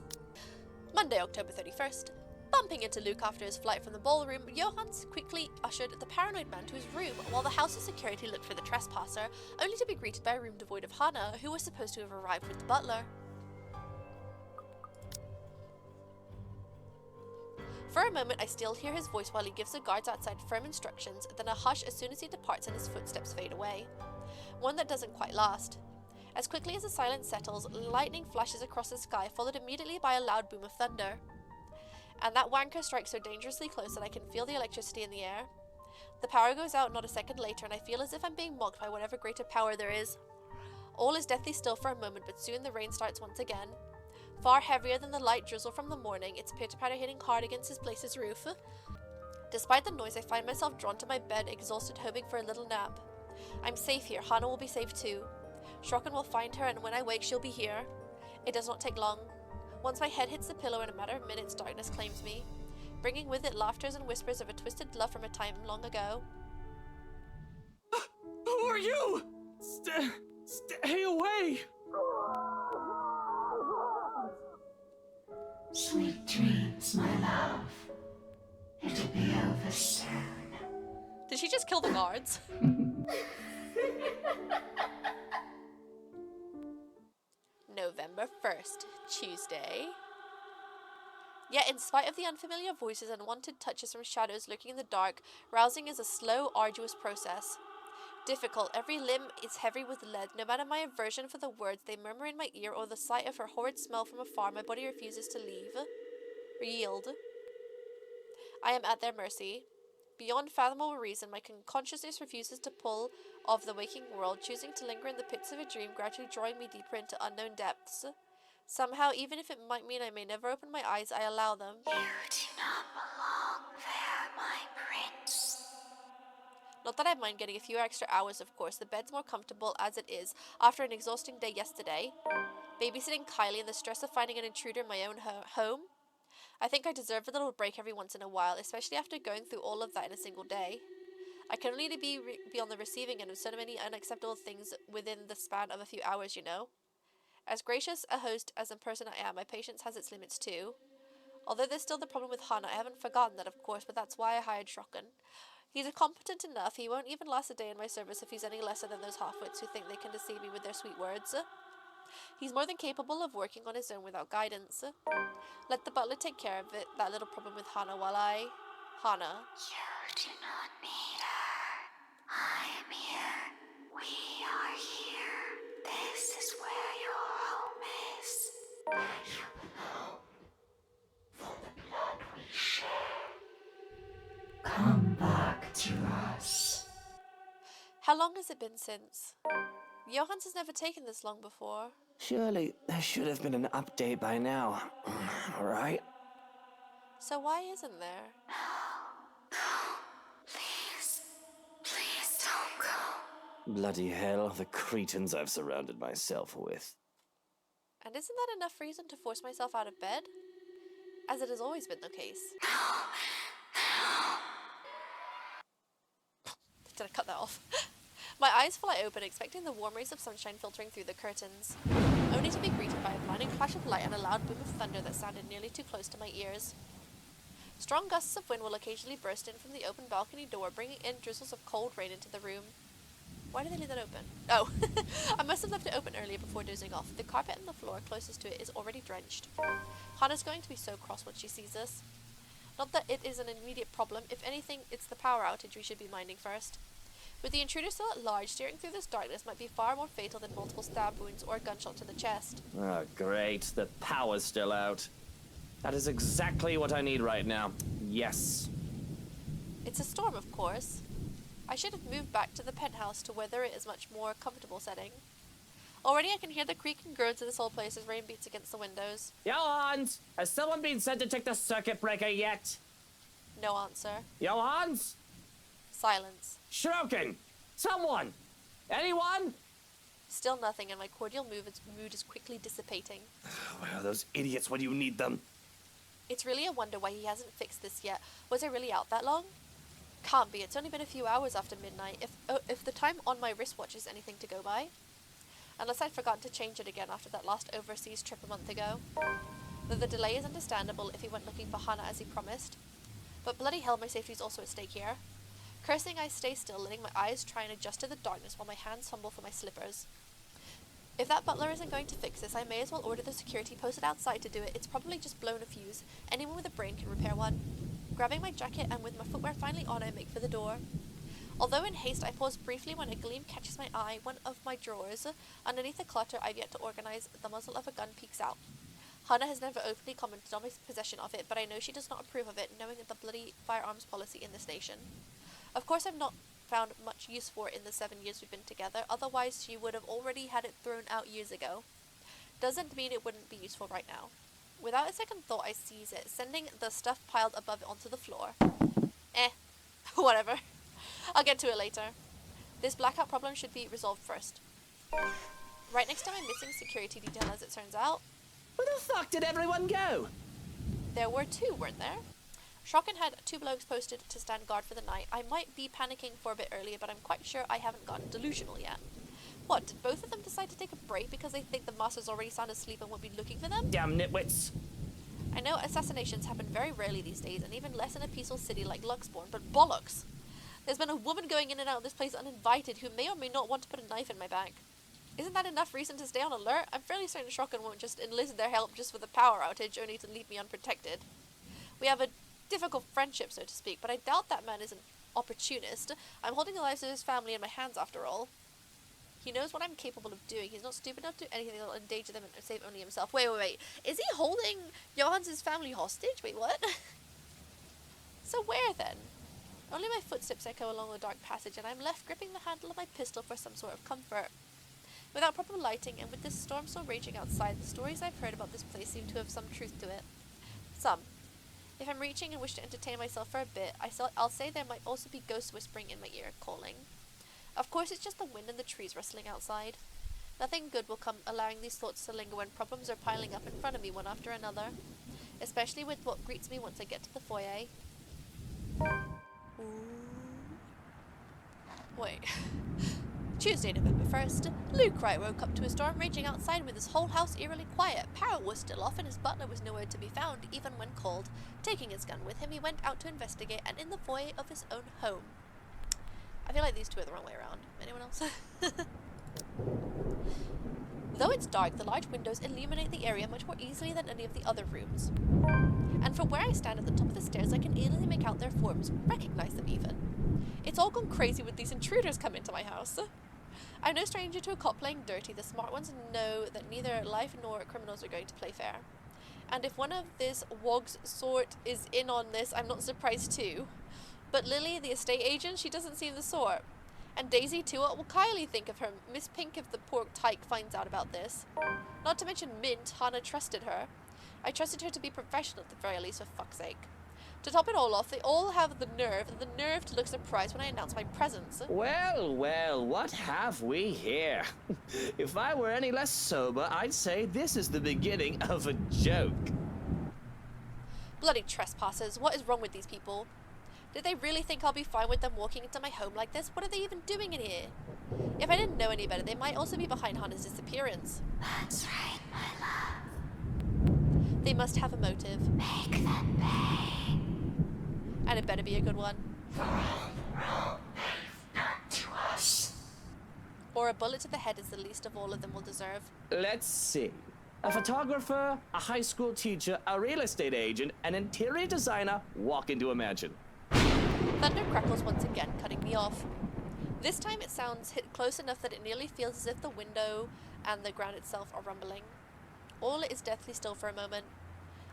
Monday, October 31st. Bumping into Luke after his flight from the ballroom, Johannes quickly ushered the paranoid man to his room while the house's security looked for the trespasser, only to be greeted by a room devoid of Hana, who was supposed to have arrived with the butler. For a moment I still hear his voice while he gives the guards outside firm instructions, then a hush as soon as he departs and his footsteps fade away. One that doesn't quite last. As quickly as the silence settles, lightning flashes across the sky, followed immediately by a loud boom of thunder. And that wanker strikes so dangerously close that I can feel the electricity in the air. The power goes out not a second later, and I feel as if I'm being mocked by whatever greater power there is. All is deathly still for a moment, but soon the rain starts once again. Far heavier than the light drizzle from the morning, its pitter-patter hitting hard against his place's roof. Despite the noise, I find myself drawn to my bed, exhausted, hoping for a little nap. I'm safe here. Hana will be safe too. Shrocken will find her, and when I wake, she'll be here. It does not take long. Once my head hits the pillow, in a matter of minutes, darkness claims me, bringing with it laughters and whispers of a twisted love from a time long ago. Who are you? Stay away! Sweet dreams, my love. It'll be over soon. Did she just kill the guards? November 1st, Tuesday. Yet in spite of the unfamiliar voices and unwanted touches from shadows lurking in the dark, rousing is a slow, arduous process. Difficult, every limb is heavy with lead. No matter my aversion for the words they murmur in my ear or the sight of her horrid smell from afar, my body refuses to leave. Or yield. I am at their mercy. Beyond fathomable reason, my consciousness refuses to pull off the waking world, choosing to linger in the pits of a dream, gradually drawing me deeper into unknown depths. Somehow, even if it might mean I may never open my eyes, I allow them. You do not belong there, my prince. Not that I mind getting a few extra hours, of course. The bed's more comfortable as it is, after an exhausting day yesterday. Babysitting Kylie and the stress of finding an intruder in my own home. I think I deserve a little break every once in a while, especially after going through all of that in a single day. I can only be on the receiving end of so many unacceptable things within the span of a few hours, you know. As gracious a host as a person I am, my patience has its limits too. Although there's still the problem with Hana, I haven't forgotten that, of course, but that's why I hired Shrocken. He's competent enough. He won't even last a day in my service if he's any lesser than those half-wits who think they can deceive me with their sweet words. He's more than capable of working on his own without guidance. Let the butler take care of it, that little problem with Hana, while I... Hana. You do not need her. I am here. We are here. This is where your home is. Where you belong. For the blood we share. Come back to us. How long has it been since? Johannes has never taken this long before. Surely there should have been an update by now. Alright? So why isn't there? Please don't go. Bloody hell, the cretins I've surrounded myself with. And isn't that enough reason to force myself out of bed? As it has always been the case. Did I cut that off? My eyes fly open, expecting the warm rays of sunshine filtering through the curtains, only to be greeted by a blinding flash of light and a loud boom of thunder that sounded nearly too close to my ears. Strong gusts of wind will occasionally burst in from the open balcony door, bringing in drizzles of cold rain into the room. Why did they leave that open? Oh, I must have left it open earlier before dozing off. The carpet on the floor closest to it is already drenched. Hannah's going to be so cross when she sees this. Not that it is an immediate problem. If anything, it's the power outage we should be minding first. With the intruder still at large, steering through this darkness might be far more fatal than multiple stab wounds or a gunshot to the chest. Oh, great. The power's still out. That is exactly what I need right now. Yes. It's a storm, of course. I should have moved back to the penthouse to weather it as much more comfortable setting. Already I can hear the creak and groans of this old place as rain beats against the windows. Johans! Has someone been sent to check the circuit breaker yet? No answer. Johans? Silence. Schroken! Someone! Anyone? Still nothing, and my cordial mood is quickly dissipating. Where are those idiots when you need them? It's really a wonder why he hasn't fixed this yet. Was I really out that long? Can't be. It's only been a few hours after midnight. If the time on my wristwatch is anything to go by. Unless I'd forgotten to change it again after that last overseas trip a month ago. Though the delay is understandable if he went looking for Hannah as he promised. But bloody hell, my safety is also at stake here. Cursing, I stay still, letting my eyes try and adjust to the darkness while my hands fumble for my slippers. If that butler isn't going to fix this, I may as well order the security posted outside to do it. It's probably just blown a fuse. Anyone with a brain can repair one. Grabbing my jacket and with my footwear finally on, I make for the door. Although in haste, I pause briefly when a gleam catches my eye. One of my drawers, underneath the clutter I've yet to organize, the muzzle of a gun peeks out. Hannah has never openly commented on my possession of it, but I know she does not approve of it, knowing the bloody firearms policy in this nation. Of course, I've not found much use for it in the 7 years we've been together, otherwise she would have already had it thrown out years ago. Doesn't mean it wouldn't be useful right now. Without a second thought, I seize it, sending the stuff piled above it onto the floor. Whatever. I'll get to it later. This blackout problem should be resolved first. Right next to my missing security detail, as it turns out. Where the fuck did everyone go? There were two, weren't there? Shrocken had 2 blokes posted to stand guard for the night. I might be panicking for a bit earlier, but I'm quite sure I haven't gotten delusional yet. What, did both of them decide to take a break because they think the master's already sound asleep and won't be looking for them? Damn nitwits. I know assassinations happen very rarely these days, and even less in a peaceful city like Luxborn, but bollocks! There's been a woman going in and out of this place uninvited who may or may not want to put a knife in my back. Isn't that enough reason to stay on alert? I'm fairly certain Shrocken won't just enlist their help just for the power outage, only to leave me unprotected. We have a difficult friendship, so to speak, but I doubt that man is an opportunist. I'm holding the lives of his family in my hands, after all. He knows what I'm capable of doing. He's not stupid enough to do anything that will endanger them and save only himself. Wait. Is he holding Johan's family hostage? Wait, what? So where, then? Only my footsteps echo along the dark passage, and I'm left gripping the handle of my pistol for some sort of comfort. Without proper lighting, and with this storm still raging outside, the stories I've heard about this place seem to have some truth to it. Some. If I'm reaching and wish to entertain myself for a bit, I'll say there might also be ghosts whispering in my ear, calling. Of course, it's just the wind and the trees rustling outside. Nothing good will come allowing these thoughts to linger when problems are piling up in front of me one after another. Especially with what greets me once I get to the foyer. Ooh. Wait. Tuesday, November 1st. Luke Wright woke up to a storm raging outside with his whole house eerily quiet. Power was still off and his butler was nowhere to be found, even when called. Taking his gun with him, he went out to investigate and in the foyer of his own home. I feel like these two are the wrong way around. Anyone else? Though it's dark, the large windows illuminate the area much more easily than any of the other rooms. And from where I stand at the top of the stairs, I can easily make out their forms, recognize them even. It's all gone crazy with these intruders come into my house. I'm no stranger to a cop playing dirty. The smart ones know that neither life nor criminals are going to play fair. And if one of this wog's sort is in on this, I'm not surprised too. But Lily, the estate agent, she doesn't seem the sort. And Daisy too, what will Kylie think of her? Miss Pink if the pork tyke finds out about this. Not to mention Mint, Hannah trusted her. I trusted her to be professional at the very least, for fuck's sake. To top it all off, they all have the nerve to look surprised when I announce my presence. Well, what have we here? If I were any less sober, I'd say this is the beginning of a joke. Bloody trespassers, what is wrong with these people? Did they really think I'll be fine with them walking into my home like this? What are they even doing in here? If I didn't know any better, they might also be behind Hannah's disappearance. That's right, my love. They must have a motive. Make them pay. And it better be a good one. For all the wrong they've done to us. Or a bullet to the head is the least of all of them will deserve. Let's see. A photographer, a high school teacher, a real estate agent, an interior designer walk into a mansion. Thunder crackles once again, cutting me off. This time it sounds hit close enough that it nearly feels as if the window and the ground itself are rumbling. All is deathly still for a moment.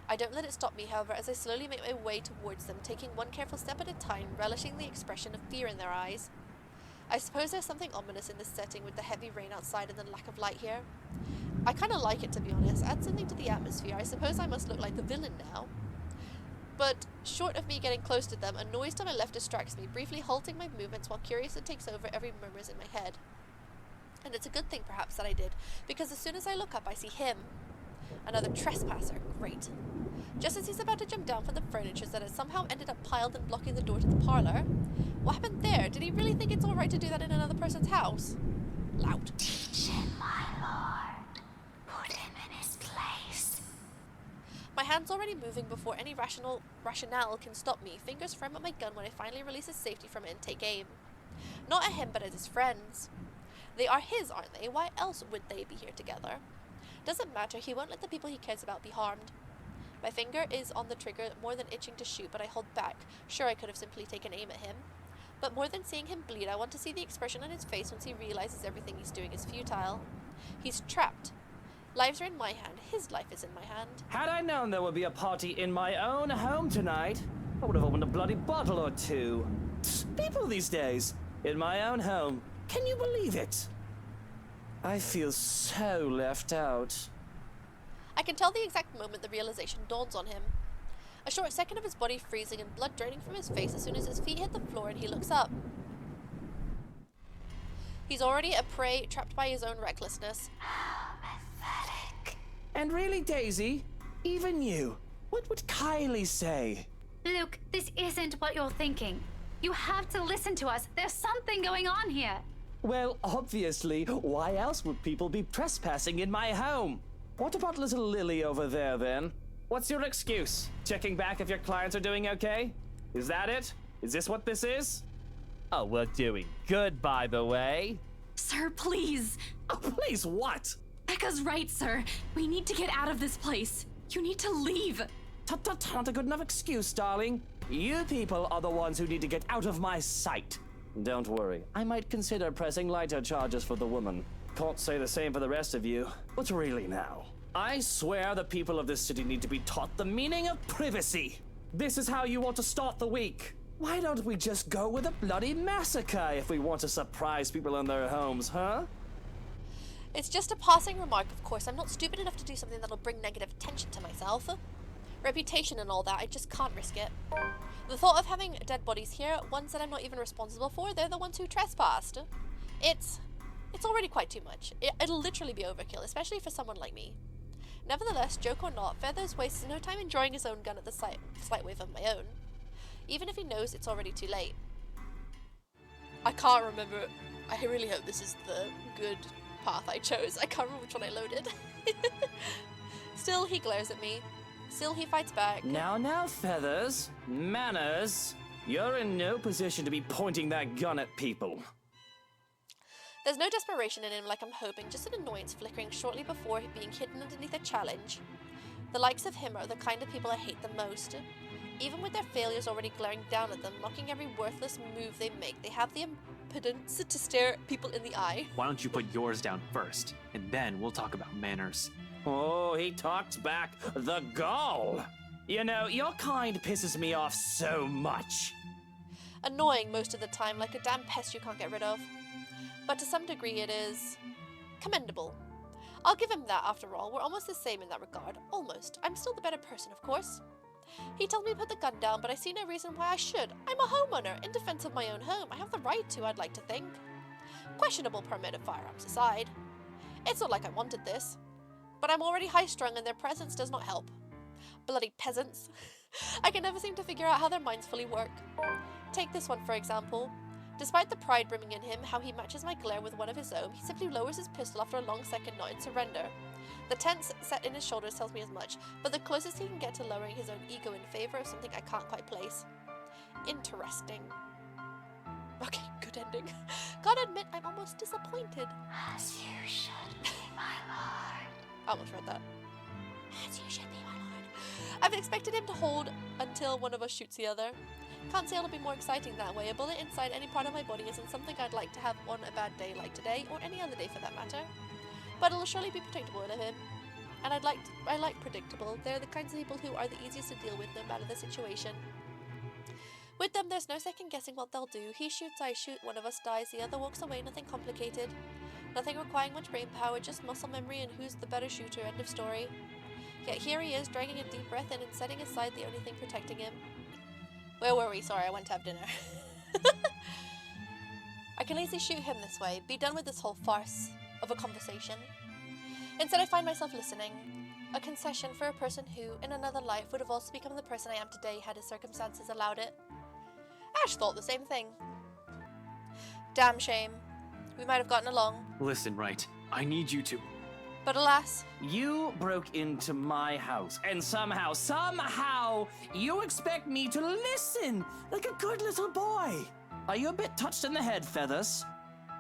I don't let it stop me, however, as I slowly make my way towards them, taking one careful step at a time, relishing the expression of fear in their eyes. I suppose there's something ominous in this setting with the heavy rain outside and the lack of light here. I kind of like it, to be honest. Add something to the atmosphere. I suppose I must look like the villain now. But short of me getting close to them, a noise to my left distracts me, briefly halting my movements while curiosity takes over every murmurs in my head. And it's a good thing, perhaps, that I did, because as soon as I look up, I see him. Another trespasser. Great. Just as he's about to jump down from the furniture that had somehow ended up piled and blocking the door to the parlor. What happened there? Did he really think it's alright to do that in another person's house? Loud. Teach him, my lord. Put him in his place. My hand's already moving before any rationale can stop me, fingers firm at my gun when I finally release his safety from it and take aim. Not at him, but at his friends. They are his, aren't they? Why else would they be here together? Doesn't matter, he won't let the people he cares about be harmed. My finger is on the trigger, more than itching to shoot, but I hold back. Sure, I could have simply taken aim at him. But more than seeing him bleed, I want to see the expression on his face once he realizes everything he's doing is futile. He's trapped. Lives are in my hand. His life is in my hand. Had I known there would be a party in my own home tonight, I would have opened a bloody bottle or two. People these days, in my own home. Can you believe it? I feel so left out. I can tell the exact moment the realization dawns on him. A short second of his body freezing and blood draining from his face as soon as his feet hit the floor and he looks up. He's already a prey trapped by his own recklessness. Pathetic. And really, Daisy, even you, what would Kylie say? Luke, this isn't what you're thinking. You have to listen to us. There's something going on here. Well, obviously, why else would people be trespassing in my home? What about little Lily over there, then? What's your excuse? Checking back if your clients are doing okay? Is that it? Is this what this is? Oh, we're doing good, by the way. Sir, please. Oh, please, what? Becca's right, sir. We need to get out of this place. You need to leave. Tut, not a good enough excuse, darling. You people are the ones who need to get out of my sight. Don't worry, I might consider pressing lighter charges for the woman. Can't say the same for the rest of you. But really now, I swear the people of this city need to be taught the meaning of privacy. This is how you want to start the week. Why don't we just go with a bloody massacre if we want to surprise people in their homes, huh? It's just a passing remark, of course. I'm not stupid enough to do something that'll bring negative attention to myself. Reputation and all that, I just can't risk it. The thought of having dead bodies here, ones that I'm not even responsible for, they're the ones who trespassed. It's already quite too much. It'll literally be overkill, especially for someone like me. Nevertheless, joke or not, Feathers wastes no time enjoying his own gun at the slight wave of my own. Even if he knows it's already too late. I can't remember. I really hope this is the good path I chose. I can't remember which one I loaded. Still, he glares at me. Still, he fights back. Now, Feathers. Manners. You're in no position to be pointing that gun at people. There's no desperation in him like I'm hoping, just an annoyance flickering shortly before being hidden underneath a challenge. The likes of him are the kind of people I hate the most. Even with their failures already glaring down at them, mocking every worthless move they make, they have the impudence to stare people in the eye. Why don't you put yours down first, and then we'll talk about manners. Oh, he talks back. The gall! You know, your kind pisses me off so much. Annoying most of the time, like a damn pest you can't get rid of. But to some degree it is commendable. I'll give him that after all. We're almost the same in that regard. Almost. I'm still the better person, of course. He told me to put the gun down, but I see no reason why I should. I'm a homeowner, in defense of my own home. I have the right to, I'd like to think. Questionable permit of firearms aside. It's not like I wanted this. But I'm already high-strung and their presence does not help. Bloody peasants. I can never seem to figure out how their minds fully work. Take this one for example. Despite the pride brimming in him, how he matches my glare with one of his own, he simply lowers his pistol after a long second not in surrender. The tense set in his shoulders tells me as much, but the closest he can get to lowering his own ego in favor of something I can't quite place. Interesting. Okay, good ending. Gotta admit, I'm almost disappointed. As you should be, my lord. I almost read that. As you should be, my lord. I've expected him to hold until one of us shoots the other. Can't say it'll be more exciting that way. A bullet inside any part of my body isn't something I'd like to have on a bad day like today, or any other day for that matter. But it'll surely be predictable to him. And I like predictable. They're the kinds of people who are the easiest to deal with no matter the situation. With them, there's no second guessing what they'll do. He shoots, I shoot, one of us dies, the other walks away, nothing complicated. Nothing requiring much brain power, just muscle memory and who's the better shooter, end of story. Yet here he is, dragging a deep breath in and setting aside the only thing protecting him. Where were we? Sorry, I went to have dinner. I can easily shoot him this way, be done with this whole farce of a conversation. Instead, I find myself listening. A concession for a person who, in another life, would have also become the person I am today had his circumstances allowed it. Ash thought the same thing. Damn shame. We might have gotten along. Listen, right. I need you to. But alas, You broke into my house, and somehow, you expect me to listen like a good little boy. Are you a bit touched in the head, Feathers?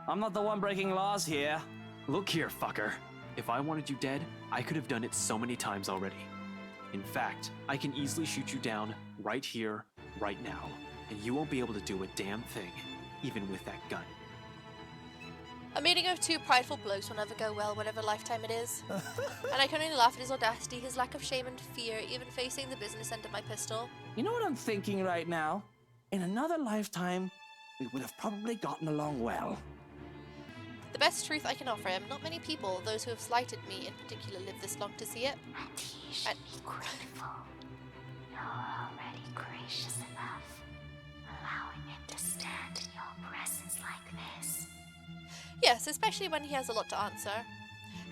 I'm not the one breaking laws here. Look here, fucker. If I wanted you dead, I could have done it so many times already. In fact, I can easily shoot you down right here, right now, and you won't be able to do a damn thing, even with that gun. a meeting of two prideful blokes will never go well, whatever lifetime it is. And I can only laugh at his audacity, his lack of shame and fear, even facing the business end of my pistol. You know what I'm thinking right now? In another lifetime, we would have probably gotten along well. The best truth I can offer him, not many people, those who have slighted me in particular, live this long to see it. And he should be grateful. You're already gracious enough, allowing him to stand in your presence like this. Yes, especially when he has a lot to answer.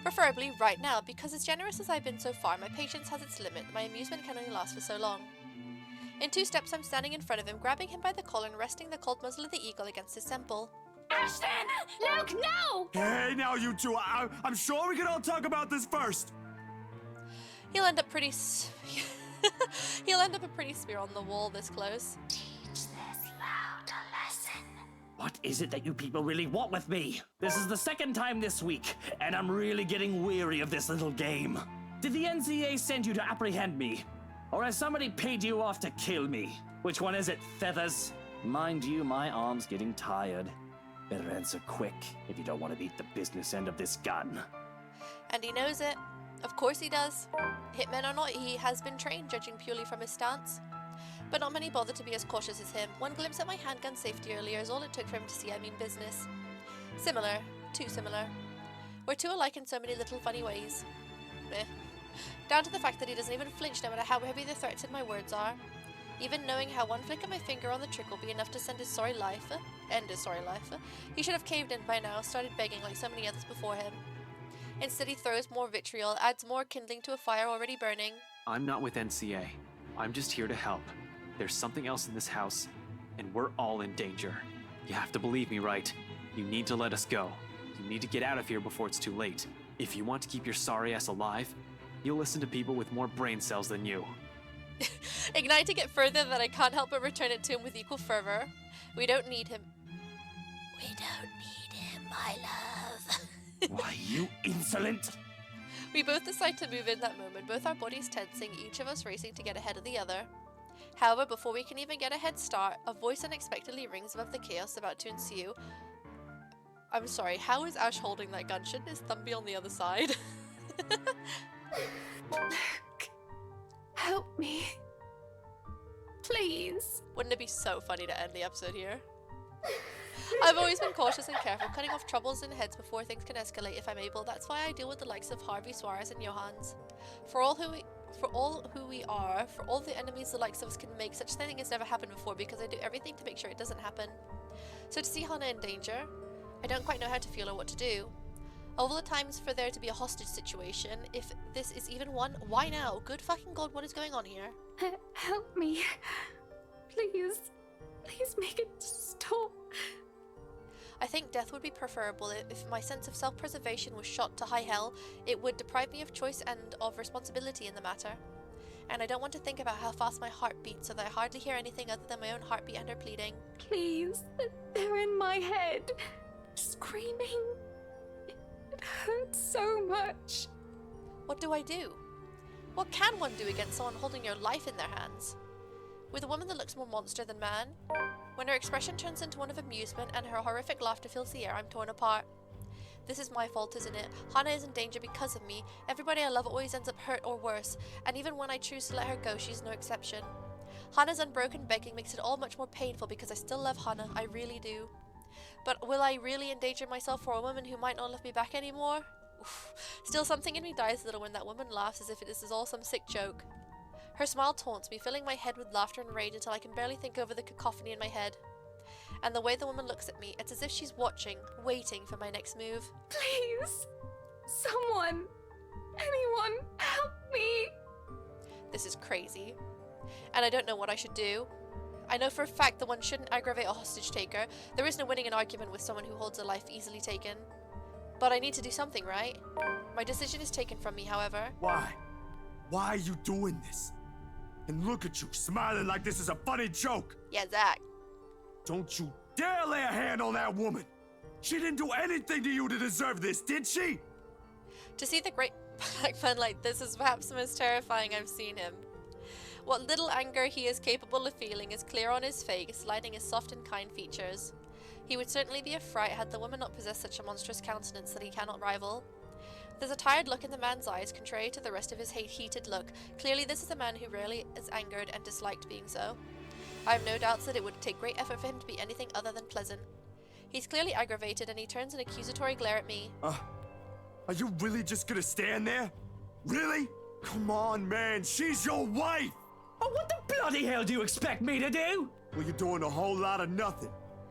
Preferably right now, because as generous as I've been so far, my patience has its limit, my amusement can only last for so long. In 2 steps, I'm standing in front of him, grabbing him by the collar and resting the cold muzzle of the eagle against his temple. Ashton! Luke, no! Hey, now you two, I'm sure we can all talk about this first. He'll end up pretty he'll end up a pretty smear on the wall this close. Teach this loud a lesson. What is it that you people really want with me? This is the second time this week, and I'm really getting weary of this little game. Did the NCA send you to apprehend me? Or has somebody paid you off to kill me? Which one is it, Feathers? Mind you, my arm's getting tired. Better answer quick if you don't want to beat the business end of this gun. And he knows it. Of course he does. Hitman or not, he has been trained, judging purely from his stance. But not many bother to be as cautious as him. One glimpse at my handgun safety earlier is all it took for him to see I mean business. Similar. Too similar. We're too alike in so many little funny ways. Meh. Down to the fact that he doesn't even flinch no matter how heavy the threats in my words are. Even knowing how one flick of my finger on the trick will be enough to end his sorry life, he should have caved in by now, started begging like so many others before him. Instead he throws more vitriol, adds more kindling to a fire already burning. I'm not with NCA. I'm just here to help. There's something else in this house, and we're all in danger. You have to believe me, right? You need to let us go. You need to get out of here before it's too late. If you want to keep your sorry ass alive, you'll listen to people with more brain cells than you. Igniting it further that I can't help but return it to him with equal fervor. We don't need him. We don't need him, my love. Why, you insolent! We both decide to move in that moment, both our bodies tensing, each of us racing to get ahead of the other. However, before we can even get a head start, a voice unexpectedly rings above the chaos about to ensue. I'm sorry, how is Ash holding that gun? Shouldn't his thumb be on the other side? Help me. Please. Wouldn't it be so funny to end the episode here? I've always been cautious and careful, cutting off troubles in heads before things can escalate if I'm able. That's why I deal with the likes of Harvey, Suarez, and Johans. For all who we are, for all the enemies the likes of us can make, such thing has never happened before because I do everything to make sure it doesn't happen. So to see Hana in danger, I don't quite know how to feel or what to do. Of all the times for there to be a hostage situation, if this is even one, why now? Good fucking god, what is going on here? Help me. Please. Please make it stop. I think death would be preferable. If my sense of self-preservation was shot to high hell, it would deprive me of choice and of responsibility in the matter. and I don't want to think about how fast my heart beats so that I hardly hear anything other than my own heartbeat and her pleading. Please, they're in my head. Screaming. It hurts so much. What do I do? What can one do against someone holding your life in their hands? With a woman that looks more monster than man? When her expression turns into one of amusement and her horrific laughter fills the air, I'm torn apart. This is my fault, isn't it? Hana is in danger because of me. Everybody I love always ends up hurt or worse, and even when I choose to let her go, she's no exception. Hana's unbroken begging makes it all much more painful because I still love Hana, I really do. But will I really endanger myself for a woman who might not love me back anymore? Oof. Still, something in me dies a little when that woman laughs as if this is all some sick joke. Her smile taunts me, filling my head with laughter and rage until I can barely think over the cacophony in my head. And the way the woman looks at me, it's as if she's watching, waiting for my next move. Please. Someone. Anyone. Help me. This is crazy. And I don't know what I should do. I know for a fact that one shouldn't aggravate a hostage taker. There is no winning an argument with someone who holds a life easily taken. But I need to do something, right? My decision is taken from me, however. Why? Why are you doing this? And look at you, smiling like this is a funny joke. Yeah, Zach. Don't you dare lay a hand on that woman. She didn't do anything to you to deserve this, did she? To see the great black man like this is perhaps the most terrifying I've seen him. What little anger he is capable of feeling is clear on his face, lighting his soft and kind features. He would certainly be a fright had the woman not possessed such a monstrous countenance that he cannot rival. There's a tired look in the man's eyes, contrary to the rest of his heated look. Clearly this is a man who rarely is angered and disliked being so. I have no doubts that it would take great effort for him to be anything other than pleasant. He's clearly aggravated and he turns an accusatory glare at me. Are you really just gonna stand there? Really? Come on, man, she's your wife! Oh, what the bloody hell do you expect me to do? Well, you're doing a whole lot of nothing.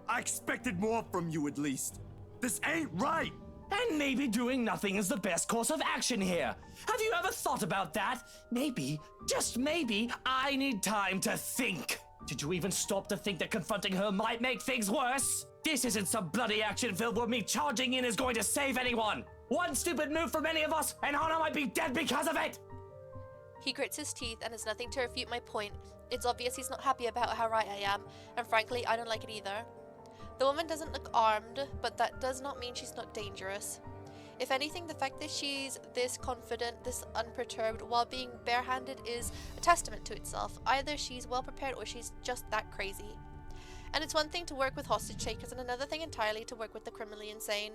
I expected more from you at least. This ain't right! And maybe doing nothing is the best course of action here. Have you ever thought about that? Maybe, just maybe, I need time to think. Did you even stop to think that confronting her might make things worse? This isn't some bloody action filled where me charging in is going to save anyone. One stupid move from any of us, and Hana might be dead because of it. He grits his teeth and has nothing to refute my point. It's obvious he's not happy about how right I am, and frankly, I don't like it either. The woman doesn't look armed, but that does not mean she's not dangerous. If anything, the fact that she's this confident, this unperturbed, while being barehanded is a testament to itself. Either she's well prepared or she's just that crazy. And it's one thing to work with hostage takers and another thing entirely to work with the criminally insane.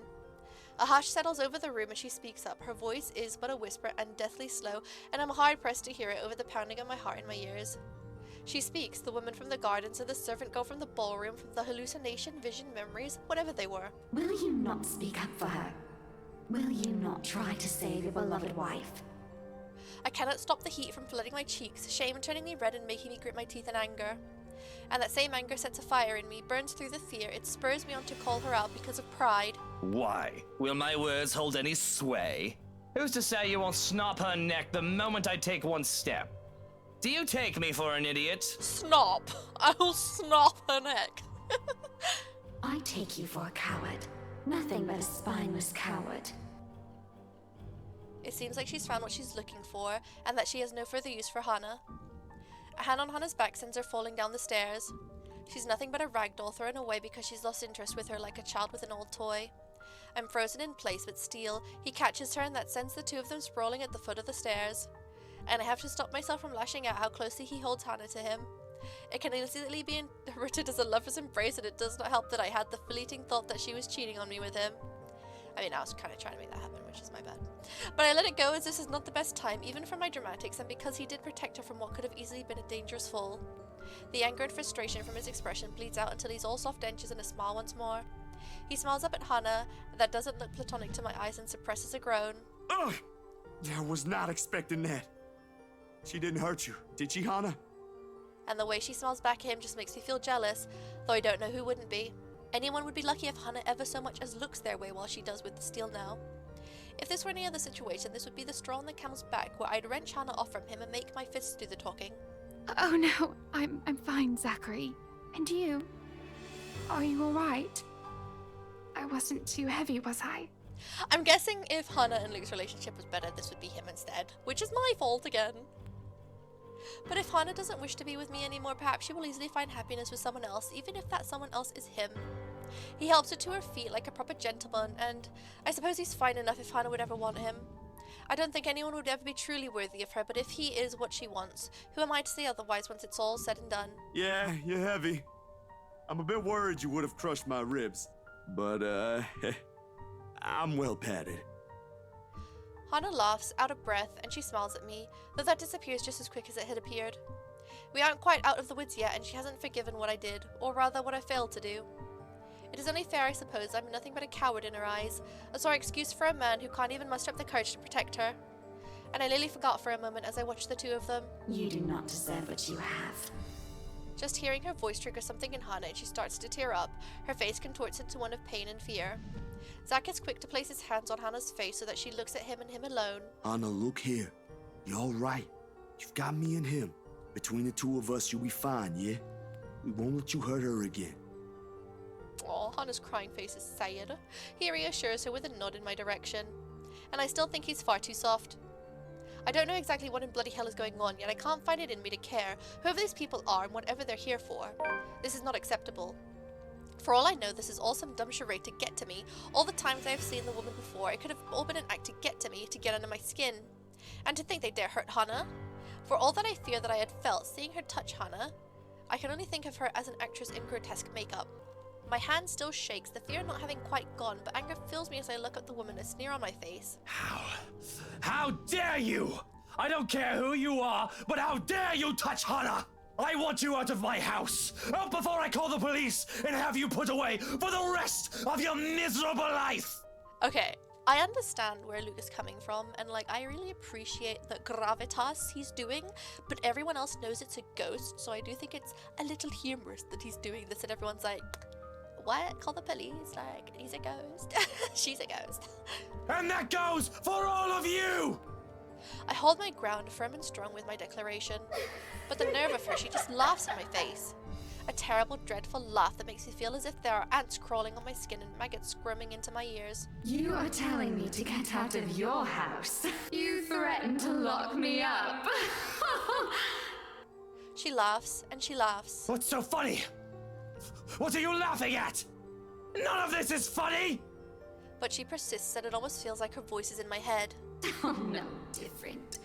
A hush settles over the room as she speaks up. Her voice is but a whisper and deathly slow, and I'm hard-pressed to hear it over the pounding of my heart in my ears. She speaks, the woman from the gardens or the servant girl from the ballroom, from the hallucination, vision, memories, whatever they were. Will you not speak up for her? Will you not try to save your beloved wife? I cannot stop the heat from flooding my cheeks, shame turning me red and making me grit my teeth in anger. And that same anger sets a fire in me, burns through the fear, it spurs me on to call her out because of pride. Why? Will my words hold any sway? Who's to say you won't snap her neck the moment I take one step? Do you take me for an idiot? Snap! I will snap her neck. I take you for a coward. Nothing but a spineless coward. It seems like she's found what she's looking for, and that she has no further use for Hana. A hand on Hana's back sends her falling down the stairs. She's nothing but a ragdoll thrown away because she's lost interest with her like a child with an old toy. I'm frozen in place, but still, he catches her and that sends the two of them sprawling at the foot of the stairs. And I have to stop myself from lashing out how closely he holds Hana to him. It can easily be interpreted as a lover's embrace, and it does not help that I had the fleeting thought that she was cheating on me with him. I mean, I was kind of trying to make that happen, which is my bad. But I let it go as this is not the best time, even for my dramatics, and because he did protect her from what could have easily been a dangerous fall. The anger and frustration from his expression bleeds out until he's all soft edges and a smile once more. He smiles up at Hana, that doesn't look platonic to my eyes, and suppresses a groan. Ugh! I was not expecting that. She didn't hurt you, did she, Hana? And the way she smiles back at him just makes me feel jealous, though I don't know who wouldn't be. Anyone would be lucky if Hana ever so much as looks their way while she does with the steel now. If this were any other situation, this would be the straw on the camel's back, where I'd wrench Hana off from him and make my fists do the talking. Oh no, I'm fine, Zachary. And you? Are you alright? I wasn't too heavy, was I? I'm guessing if Hana and Luke's relationship was better, this would be him instead, which is my fault again. But if Hana doesn't wish to be with me anymore, perhaps she will easily find happiness with someone else, even if that someone else is him. He helps her to her feet like a proper gentleman, and I suppose he's fine enough if Hana would ever want him. I don't think anyone would ever be truly worthy of her, but if he is what she wants, who am I to say otherwise once it's all said and done? Yeah, you're heavy. I'm a bit worried you would have crushed my ribs, but, I'm well padded. Hana laughs, out of breath, and she smiles at me, though that disappears just as quick as it had appeared. We aren't quite out of the woods yet, and she hasn't forgiven what I did, or rather what I failed to do. It is only fair, I suppose, I'm nothing but a coward in her eyes, a sore excuse for a man who can't even muster up the courage to protect her. And I nearly forgot for a moment as I watched the two of them. You do not deserve what you have. Just hearing her voice triggers something in Hana and she starts to tear up, her face contorts into one of pain and fear. Zach is quick to place his hands on Hana's face so that she looks at him and him alone. Anna, look here. You're all right. You've got me and him. Between the two of us, you'll be fine, yeah? We won't let you hurt her again. Aw, Hana's crying face is sad. He reassures her with a nod in my direction. And I still think he's far too soft. I don't know exactly what in bloody hell is going on, yet I can't find it in me to care, whoever these people are and whatever they're here for. This is not acceptable. For all I know, this is all some dumb charade to get to me. All the times I've seen the woman before, it could have all been an act to get to me, to get under my skin. And to think they dare hurt Hana. For all that I fear that I had felt seeing her touch Hana, I can only think of her as an actress in grotesque makeup. My hand still shakes, the fear not having quite gone, but anger fills me as I look at the woman, a sneer on my face. How dare you! I don't care who you are, but how dare you touch Hana! I want you out of my house! Out before I call the police and have you put away for the rest of your miserable life! Okay, I understand where Luke is coming from, and I really appreciate the gravitas he's doing, but everyone else knows it's a ghost, so I do think it's a little humorous that he's doing this and everyone's like, what? Call the police? He's a ghost. She's a ghost. And that goes for all of you! I hold my ground firm and strong with my declaration, but the nerve of her, she just laughs in my face. A terrible, dreadful laugh that makes me feel as if there are ants crawling on my skin and maggots squirming into my ears. You are telling me to get out of your house. You threatened to lock me up. She laughs and she laughs. What's so funny? What are you laughing at? None of this is funny! But she persists and it almost feels like her voice is in my head. Oh, no different.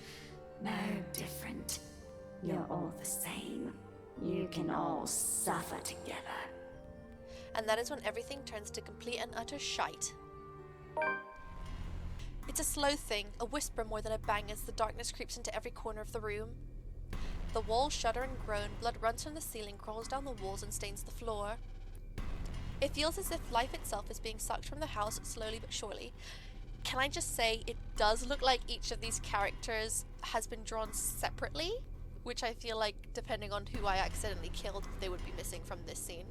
No different. You're all the same. You can all suffer together. And that is when everything turns to complete and utter shite. It's a slow thing, a whisper more than a bang as the darkness creeps into every corner of the room. The walls shudder and groan, blood runs from the ceiling, crawls down the walls and stains the floor. It feels as if life itself is being sucked from the house slowly but surely. Can I just say, it does look like each of these characters has been drawn separately, which I feel like, depending on who I accidentally killed, they would be missing from this scene.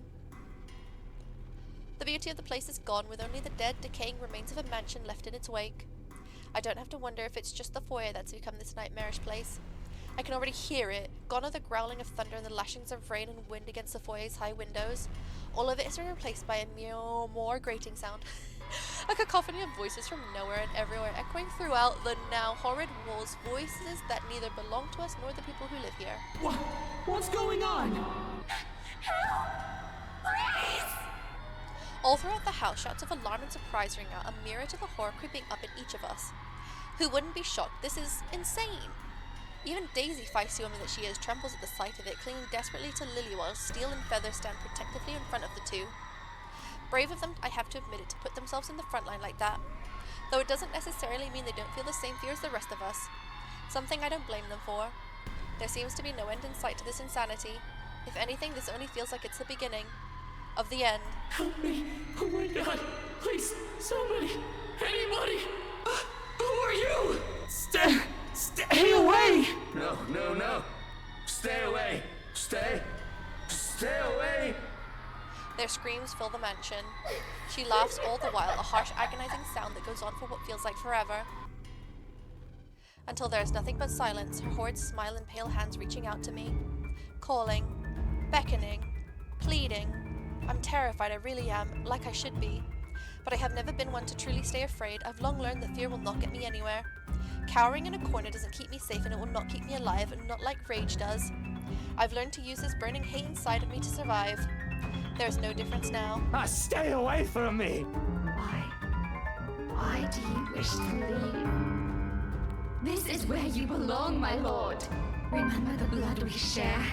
The beauty of the place is gone, with only the dead, decaying remains of a mansion left in its wake. I don't have to wonder if it's just the foyer that's become this nightmarish place. I can already hear it. Gone are the growling of thunder and the lashings of rain and wind against the foyer's high windows. All of it has been replaced by a more grating sound. A cacophony of voices from nowhere and everywhere, echoing throughout the now horrid walls, voices that neither belong to us nor the people who live here. What's going on? Help! Please! All throughout the house, shouts of alarm and surprise ring out, a mirror to the horror creeping up in each of us. Who wouldn't be shocked? This is insane. Even Daisy, feisty woman that she is, trembles at the sight of it, clinging desperately to Lily while Steel and Feather stand protectively in front of the two. Brave of them, I have to admit it, to put themselves in the front line like that. Though it doesn't necessarily mean they don't feel the same fear as the rest of us. Something I don't blame them for. There seems to be no end in sight to this insanity. If anything, this only feels like it's the beginning of the end. Help me! Oh my god! Please, somebody! Anybody! Who are you? Stay away! No. Stay away. Stay away. Their screams fill the mansion. She laughs all the while, a harsh, agonizing sound that goes on for what feels like forever. Until there is nothing but silence, her horrid smile and pale hands reaching out to me. Calling, beckoning, pleading. I'm terrified, I really am, like I should be. But I have never been one to truly stay afraid. I've long learned that fear will not get me anywhere. Cowering in a corner doesn't keep me safe, and it will not keep me alive, and not like rage does. I've learned to use this burning hate inside of me to survive. There's no difference now. Stay away from me! Why do you wish to leave? This is where you belong, my lord. Remember the blood we share?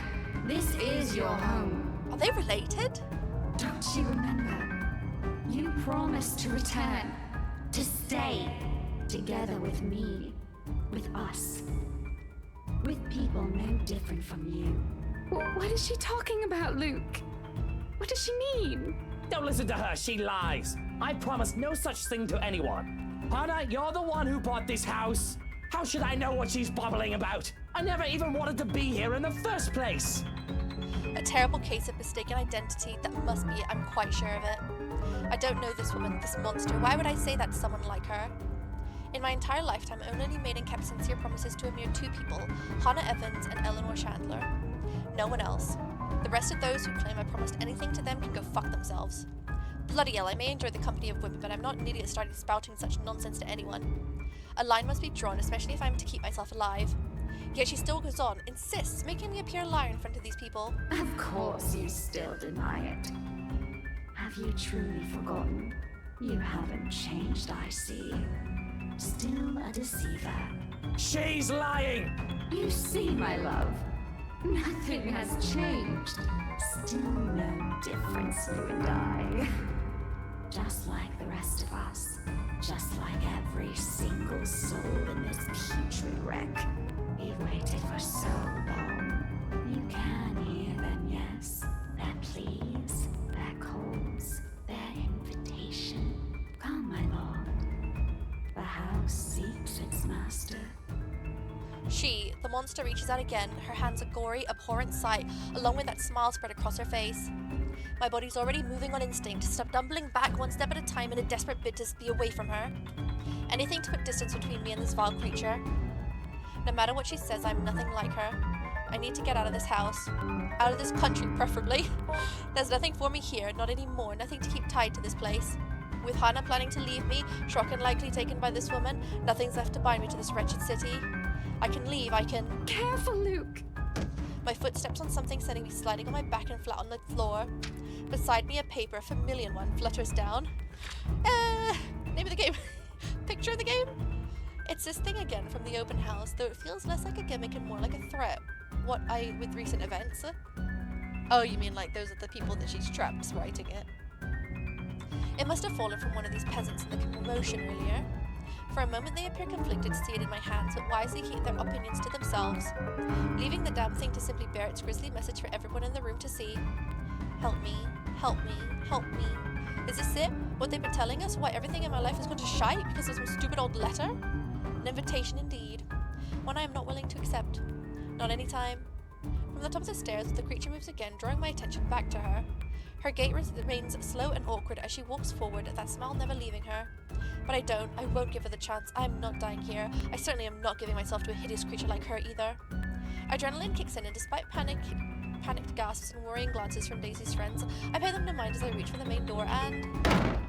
This is your home. Are they related? Don't you remember? You promised to return, to stay, together with me, with us, with people no different from you. What is she talking about, Luke? What does she mean? Don't listen to her, she lies. I promised no such thing to anyone. Hannah, you're the one who bought this house. How should I know what she's babbling about? I never even wanted to be here in the first place. A terrible case of mistaken identity, that must be it, I'm quite sure of it. I don't know this woman, this monster. Why would I say that to someone like her? In my entire lifetime, I only made and kept sincere promises to a mere 2 people, Hannah Evans and Eleanor Chandler. No one else. The rest of those who claim I promised anything to them can go fuck themselves. Bloody hell, I may enjoy the company of women, but I'm not an idiot starting spouting such nonsense to anyone. A line must be drawn, especially if I'm to keep myself alive. Yet she still goes on, insists, making me appear a liar in front of these people. Of course you still deny it. Have you truly forgotten? You haven't changed, I see. Still a deceiver. She's lying! You see, my love, nothing has changed. Still no difference, you and I. Just like the rest of us. Just like every single soul in this putrid wreck. We've waited for so long. You can hear them, yes. Their pleas, their calls, their invitation. Come, my lord. The house seeks its master. She, the monster, reaches out again, her hands a gory, abhorrent sight, along with that smile spread across her face. My body's already moving on instinct, stumbling back one step at a time in a desperate bid to be away from her. Anything to put distance between me and this vile creature. No matter what she says, I'm nothing like her. I need to get out of this house. Out of this country, preferably. There's nothing for me here, not anymore, nothing to keep tied to this place. With Hannah planning to leave me, Shrock and likely taken by this woman, nothing's left to bind me to this wretched city. I can leave, I can... Careful, Luke! My foot steps on something, sending me sliding on my back and flat on the floor. Beside me, a paper, a familiar one, flutters down. Name of the game. Picture of the game? It's this thing again from the open house, though it feels less like a gimmick and more like a threat. With recent events? Oh, you mean like those are the people that she's trapped writing it? It must have fallen from one of these peasants in the commotion earlier. For a moment they appear conflicted to see it in my hands, but wisely keep their opinions to themselves, leaving the damn thing to simply bear its grisly message for everyone in the room to see. Help me, help me, help me. Is this it? What they've been telling us? Why everything in my life has gone to shite because of some stupid old letter? An invitation indeed. One I am not willing to accept. Not any time. From the top of the stairs, the creature moves again, drawing my attention back to her. Her gait remains slow and awkward as she walks forward, that smile never leaving her. But I won't give her the chance. I am not dying here. I certainly am not giving myself to a hideous creature like her either. Adrenaline kicks in, and despite panicked gasps and worrying glances from Daisy's friends, I pay them no mind as I reach for the main door and...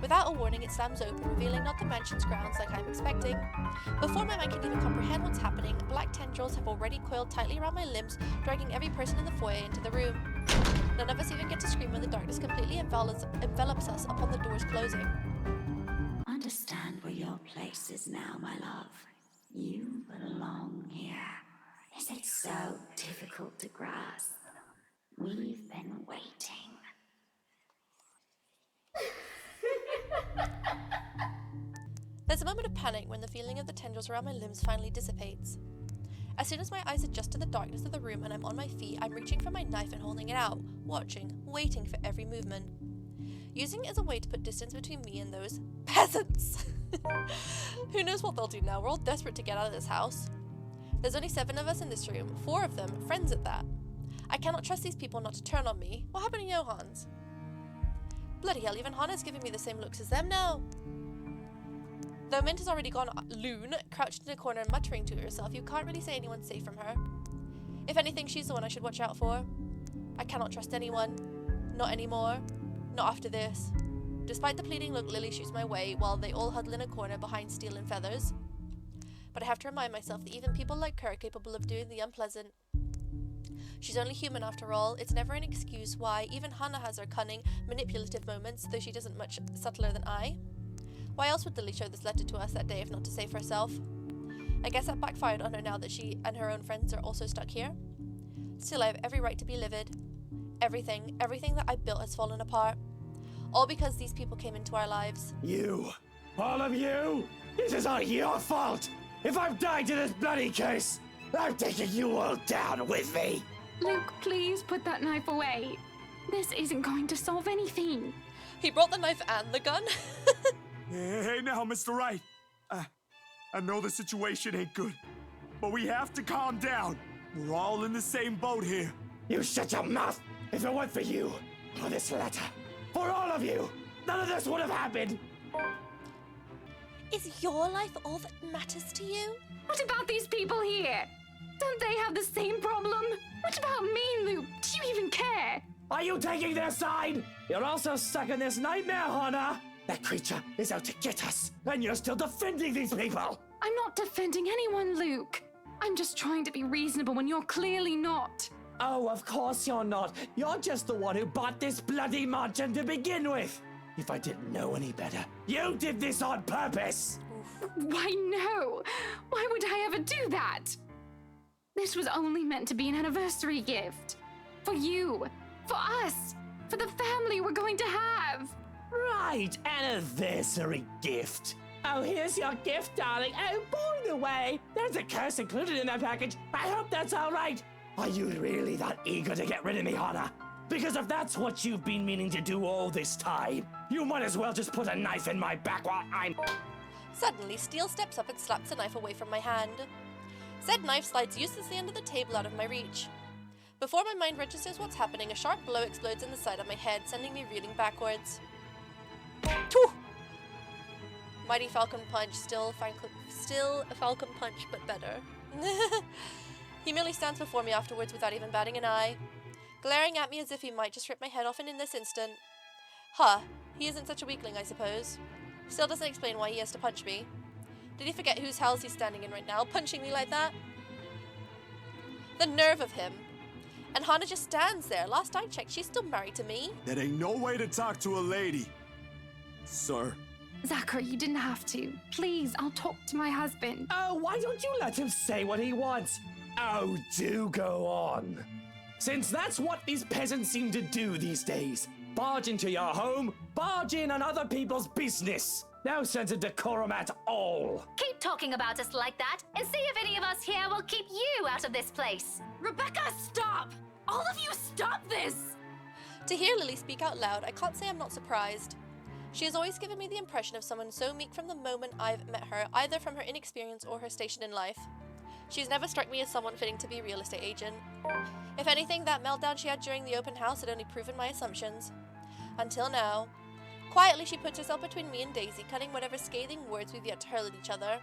Without a warning, it slams open, revealing not the mansion's grounds like I'm expecting. Before my mind can even comprehend what's happening, black tendrils have already coiled tightly around my limbs, dragging every person in the foyer into the room. None of us even get to scream when the darkness completely envelops us upon the doors closing. Understand where your place is now, my love. You belong here. Is it so difficult to grasp? We've been waiting. There's a moment of panic when the feeling of the tendrils around my limbs finally dissipates. As soon as my eyes adjust to the darkness of the room and I'm on my feet, I'm reaching for my knife and holding it out, watching, waiting for every movement. Using it as a way to put distance between me and those peasants. Who knows what they'll do now? We're all desperate to get out of this house. There's only 7 of us in this room, 4 of them, friends at that. I cannot trust these people not to turn on me. What happened to Johans? Bloody hell, even Hannah's giving me the same looks as them now. Though Mint has already gone loon, crouched in a corner and muttering to herself, you can't really say anyone's safe from her. If anything, she's the one I should watch out for. I cannot trust anyone. Not anymore. Not after this. Despite the pleading look Lily shoots my way while they all huddle in a corner behind steel and feathers. But I have to remind myself that even people like her are capable of doing the unpleasant. She's only human after all. It's never an excuse why. Even Hannah has her cunning, manipulative moments, though she doesn't much subtler than I. Why else would Lily show this letter to us that day if not to save herself? I guess that backfired on her now that she and her own friends are also stuck here. Still, I have every right to be livid. Everything that I built has fallen apart. All because these people came into our lives. You! All of you! This is all your fault! If I've died to this bloody case, I'm taking you all down with me! Luke, please put that knife away. This isn't going to solve anything. He brought the knife and the gun? Hey now, Mr. Wright. I know the situation ain't good, but we have to calm down. We're all in the same boat here. You shut your mouth! If it weren't for you, for this letter, for all of you, none of this would have happened! Is your life all that matters to you? What about these people here? Don't they have the same problem? What about me, Luke? Do you even care? Are you taking their side? You're also stuck in this nightmare, Hannah! That creature is out to get us, and you're still defending these people! I'm not defending anyone, Luke. I'm just trying to be reasonable when you're clearly not. Oh, of course you're not. You're just the one who bought this bloody mansion to begin with. If I didn't know any better, you did this on purpose! Why, no. Why would I ever do that? This was only meant to be an anniversary gift. For you. For us. For the family we're going to have. Right, anniversary gift. Oh, here's your gift, darling. Oh, by the way, there's a curse included in that package. I hope that's all right. Are you really that eager to get rid of me, Hannah? Because if that's what you've been meaning to do all this time, you might as well just put a knife in my back while I'm... Suddenly, Steele steps up and slaps the knife away from my hand. Said knife slides uselessly under the table out of my reach. Before my mind registers what's happening, a sharp blow explodes in the side of my head, sending me reeling backwards. Phew! Mighty Falcon Punch, still a Falcon Punch, but better. He merely stands before me afterwards without even batting an eye, glaring at me as if he might just rip my head off in this instant. Huh, he isn't such a weakling, I suppose. Still doesn't explain why he has to punch me. Did he forget whose house he's standing in right now, punching me like that? The nerve of him. And Hannah just stands there. Last I checked, she's still married to me. That ain't no way to talk to a lady, sir. Zachary, you didn't have to. Please, I'll talk to my husband. Oh, why don't you let him say what he wants? Oh, do go on. Since that's what these peasants seem to do these days. Barge into your home, barge in on other people's business. No sense of decorum at all. Keep talking about us like that, and see if any of us here will keep you out of this place. Rebecca, stop! All of you stop this! To hear Lily speak out loud, I can't say I'm not surprised. She has always given me the impression of someone so meek from the moment I've met her, either from her inexperience or her station in life. She's never struck me as someone fitting to be a real estate agent. If anything, that meltdown she had during the open house had only proven my assumptions. Until now. Quietly, she puts herself between me and Daisy, cutting whatever scathing words we've yet to hurl at each other.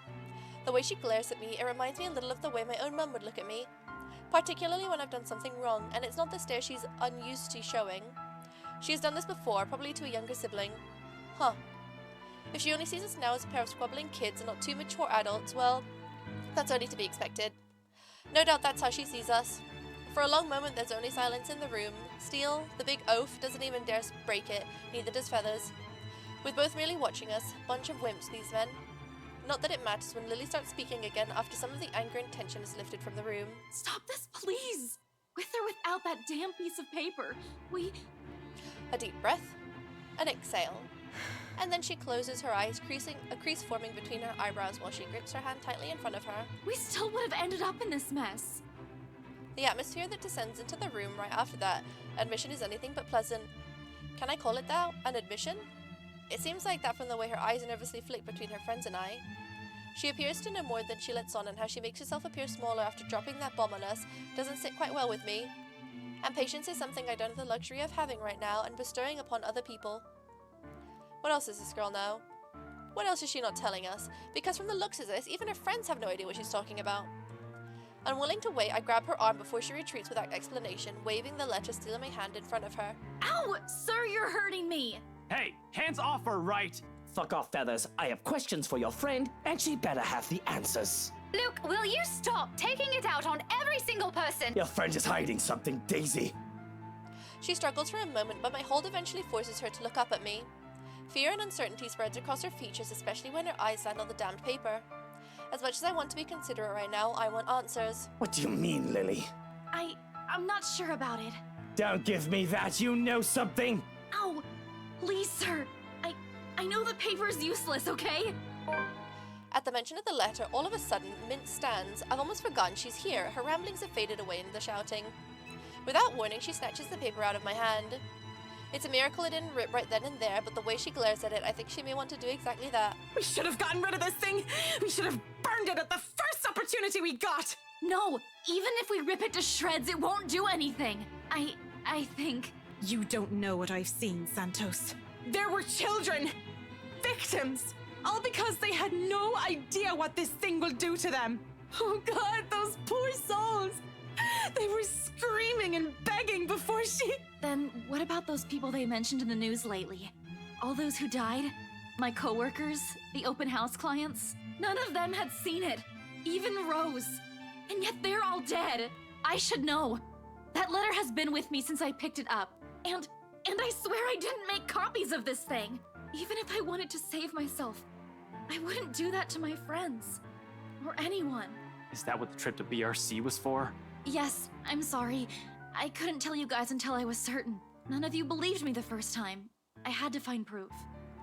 The way she glares at me, it reminds me a little of the way my own mum would look at me. Particularly when I've done something wrong, and it's not the stare she's unused to showing. She has done this before, probably to a younger sibling. Huh. If she only sees us now as a pair of squabbling kids and not two mature adults, well, that's only to be expected. No doubt that's how she sees us. For a long moment, there's only silence in the room. Steele, the big oaf, doesn't even dare break it, neither does Feathers. With both merely watching us, bunch of wimps, these men. Not that it matters when Lily starts speaking again after some of the anger and tension is lifted from the room. Stop this, please! With or without that damn piece of paper, A deep breath, an exhale, and then she closes her eyes, a crease forming between her eyebrows while she grips her hand tightly in front of her. we still would have ended up in this mess. The atmosphere that descends into the room right after that admission is anything but pleasant. Can I call it that? An admission? It seems like that from the way her eyes nervously flick between her friends and I. She appears to know more than she lets on, and how she makes herself appear smaller after dropping that bomb on us doesn't sit quite well with me. And patience is something I don't have the luxury of having right now and bestowing upon other people. What else does this girl know? What else is she not telling us? Because from the looks of this, even her friends have no idea what she's talking about. Unwilling to wait, I grab her arm before she retreats without explanation, waving the letter still in my hand in front of her. Ow! Sir, you're hurting me! Hey, Hands off her, right? Fuck off, Feathers. I have questions for your friend, and she better have the answers. Luke, will you stop taking it out on every single person? Your friend is hiding something, Daisy. She struggles for a moment, but my hold eventually forces her to look up at me. Fear and uncertainty spreads across her features, especially when her eyes land on the damned paper. As much as I want to be considerate right now, I want answers. What do you mean, Lily? I'm not sure about it. Don't give me that, you know something! Ow! Please, sir. I know the paper's useless, okay? At the mention of the letter, all of a sudden, Mint stands. I've almost forgotten she's here. Her ramblings have faded away into the shouting. Without warning, she snatches the paper out of my hand. It's a miracle it didn't rip right then and there, but the way she glares at it, I think she may want to do exactly that. We should have gotten rid of this thing! We should have burned it at the first opportunity we got! No, even if we rip it to shreds, it won't do anything. I think... You don't know what I've seen, Santos. There were children! Victims! All because they had no idea what this thing will do to them. Oh God, those poor souls! They were screaming and begging before she... Then what about those people they mentioned in the news lately? All those who died? My coworkers? The open house clients? None of them had seen it. Even Rose. And yet they're all dead. I should know. That letter has been with me since I picked it up. And I swear I didn't make copies of this thing. Even if I wanted to save myself, I wouldn't do that to my friends. Or anyone. Is that what the trip to BRC was for? Yes, I'm sorry. I couldn't tell you guys until I was certain. None of you believed me the first time. I had to find proof.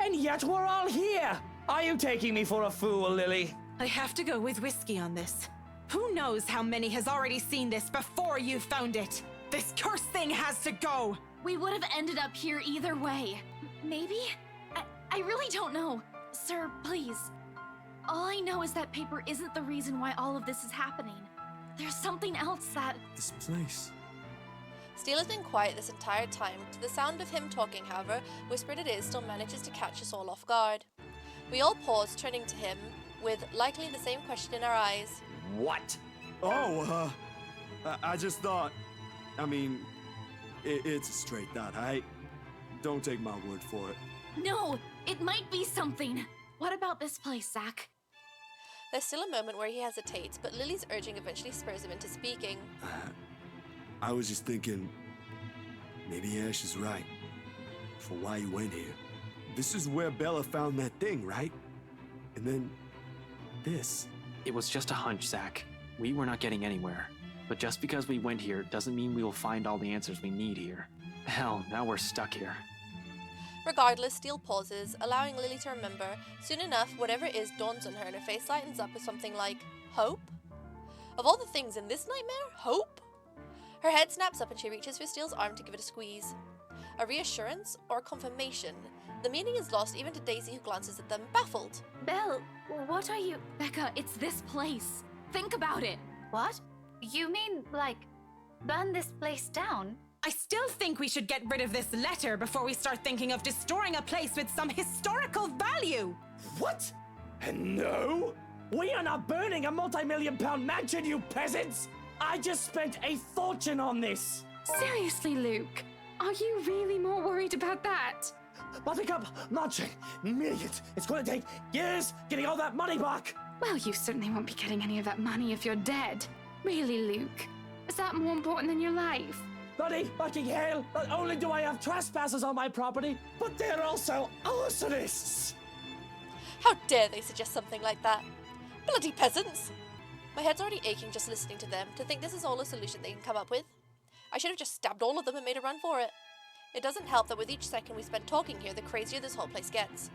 And yet we're all here! Are you taking me for a fool, Lily? I have to go with whiskey on this. Who knows how many has already seen this before you found it? This cursed thing has to go! We would have ended up here either way. Maybe? I really don't know. Sir, please. All I know is that paper isn't the reason why all of this is happening. There's something else that... This place. Steele has been quiet this entire time. To the sound of him talking, however, whispered it is, still manages to catch us all off guard. We all pause, turning to him, with likely the same question in our eyes. What? Oh, I just thought... I mean, it's a straight thought, right? Don't take my word for it. No, it might be something. What about this place, Zach? There's still a moment where he hesitates, but Lily's urging eventually spurs him into speaking. I was just thinking, maybe Ash is right for why you went here. This is where Bella found that thing, right? And then this. It was just a hunch, Zach. We were not getting anywhere. But just because we went here doesn't mean we will find all the answers we need here. Hell, now we're stuck here. Regardless, Steele pauses, allowing Lily to remember. Soon enough, whatever it is dawns on her and her face lightens up with something like hope. Of all the things in this nightmare, hope? Her head snaps up and she reaches for Steele's arm to give it a squeeze. A reassurance or confirmation? The meaning is lost even to Daisy, who glances at them, baffled. Belle, what are you... Becca, it's this place. Think about it. What? You mean, like, burn this place down? I still think we should get rid of this letter before we start thinking of destroying a place with some historical value. What? No? We are not burning a multi-million-pound mansion, you peasants! I just spent a fortune on this! Seriously, Luke, are you really more worried about that? Buttercup, marching, millions. It's gonna take years getting all that money back. Well, you certainly won't be getting any of that money if you're dead. Really, Luke? Is that more important than your life? Bloody fucking hell! Not only do I have trespassers on my property, but they're also arsonists! How dare they suggest something like that? Bloody peasants! My head's already aching just listening to them, to think this is all a solution they can come up with. I should have just stabbed all of them and made a run for it. It doesn't help that with each second we spend talking here, the crazier this whole place gets.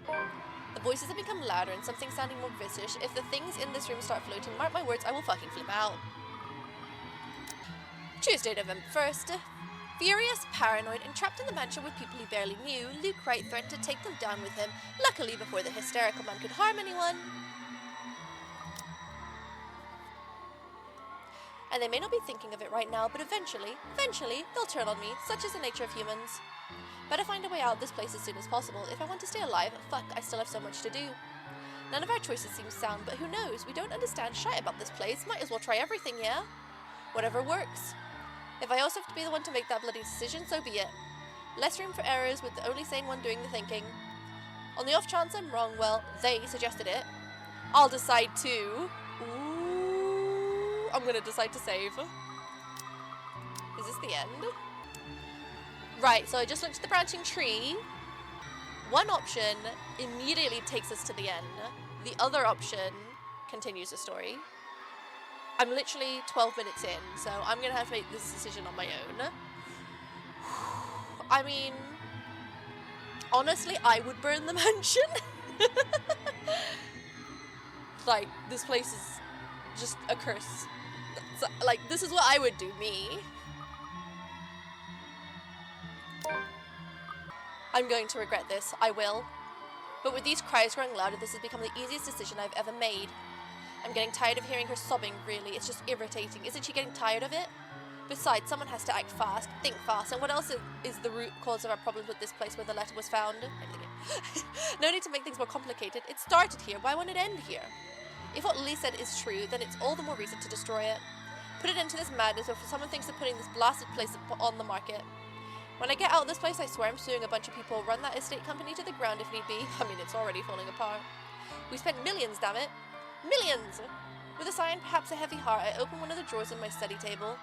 The voices have become louder and something sounding more vicious. If the things in this room start floating, mark my words, I will fucking flip out. Tuesday, November 1st. Furious, paranoid, and trapped in the mansion with people he barely knew, Luke Wright threatened to take them down with him, luckily before the hysterical man could harm anyone. And they may not be thinking of it right now, but eventually, they'll turn on me, such is the nature of humans. Better find a way out of this place as soon as possible. If I want to stay alive, fuck, I still have so much to do. None of our choices seem sound, but who knows? We don't understand shit about this place, might as well try everything, yeah? Whatever works. If I also have to be the one to make that bloody decision, so be it. Less room for errors with the only sane one doing the thinking. On the off chance I'm wrong, well, they suggested it. I'll decide to... Ooh, I'm gonna decide to save. Is this the end? Right, so I just looked at the branching tree. One option immediately takes us to the end. The other option continues the story. I'm literally 12 minutes in, so I'm gonna have to make this decision on my own. I mean, honestly, I would burn the mansion. Like, this place is just a curse. So, like, this is what I would do, me. I'm going to regret this. I will. But with these cries growing louder, this has become the easiest decision I've ever made. I'm getting tired of hearing her sobbing, really. It's just irritating. Isn't she getting tired of it? Besides, someone has to act fast, think fast, and what else is the root cause of our problems with this place where the letter was found? No need to make things more complicated. It started here. Why won't it end here? If what Lee said is true, then it's all the more reason to destroy it. Put it into this madness before someone thinks of putting this blasted place on the market. When I get out of this place, I swear I'm suing a bunch of people, run that estate company to the ground if need be. I mean, it's already falling apart. We spent millions, damn it. Millions! With a sigh and perhaps a heavy heart, I open one of the drawers in my study table.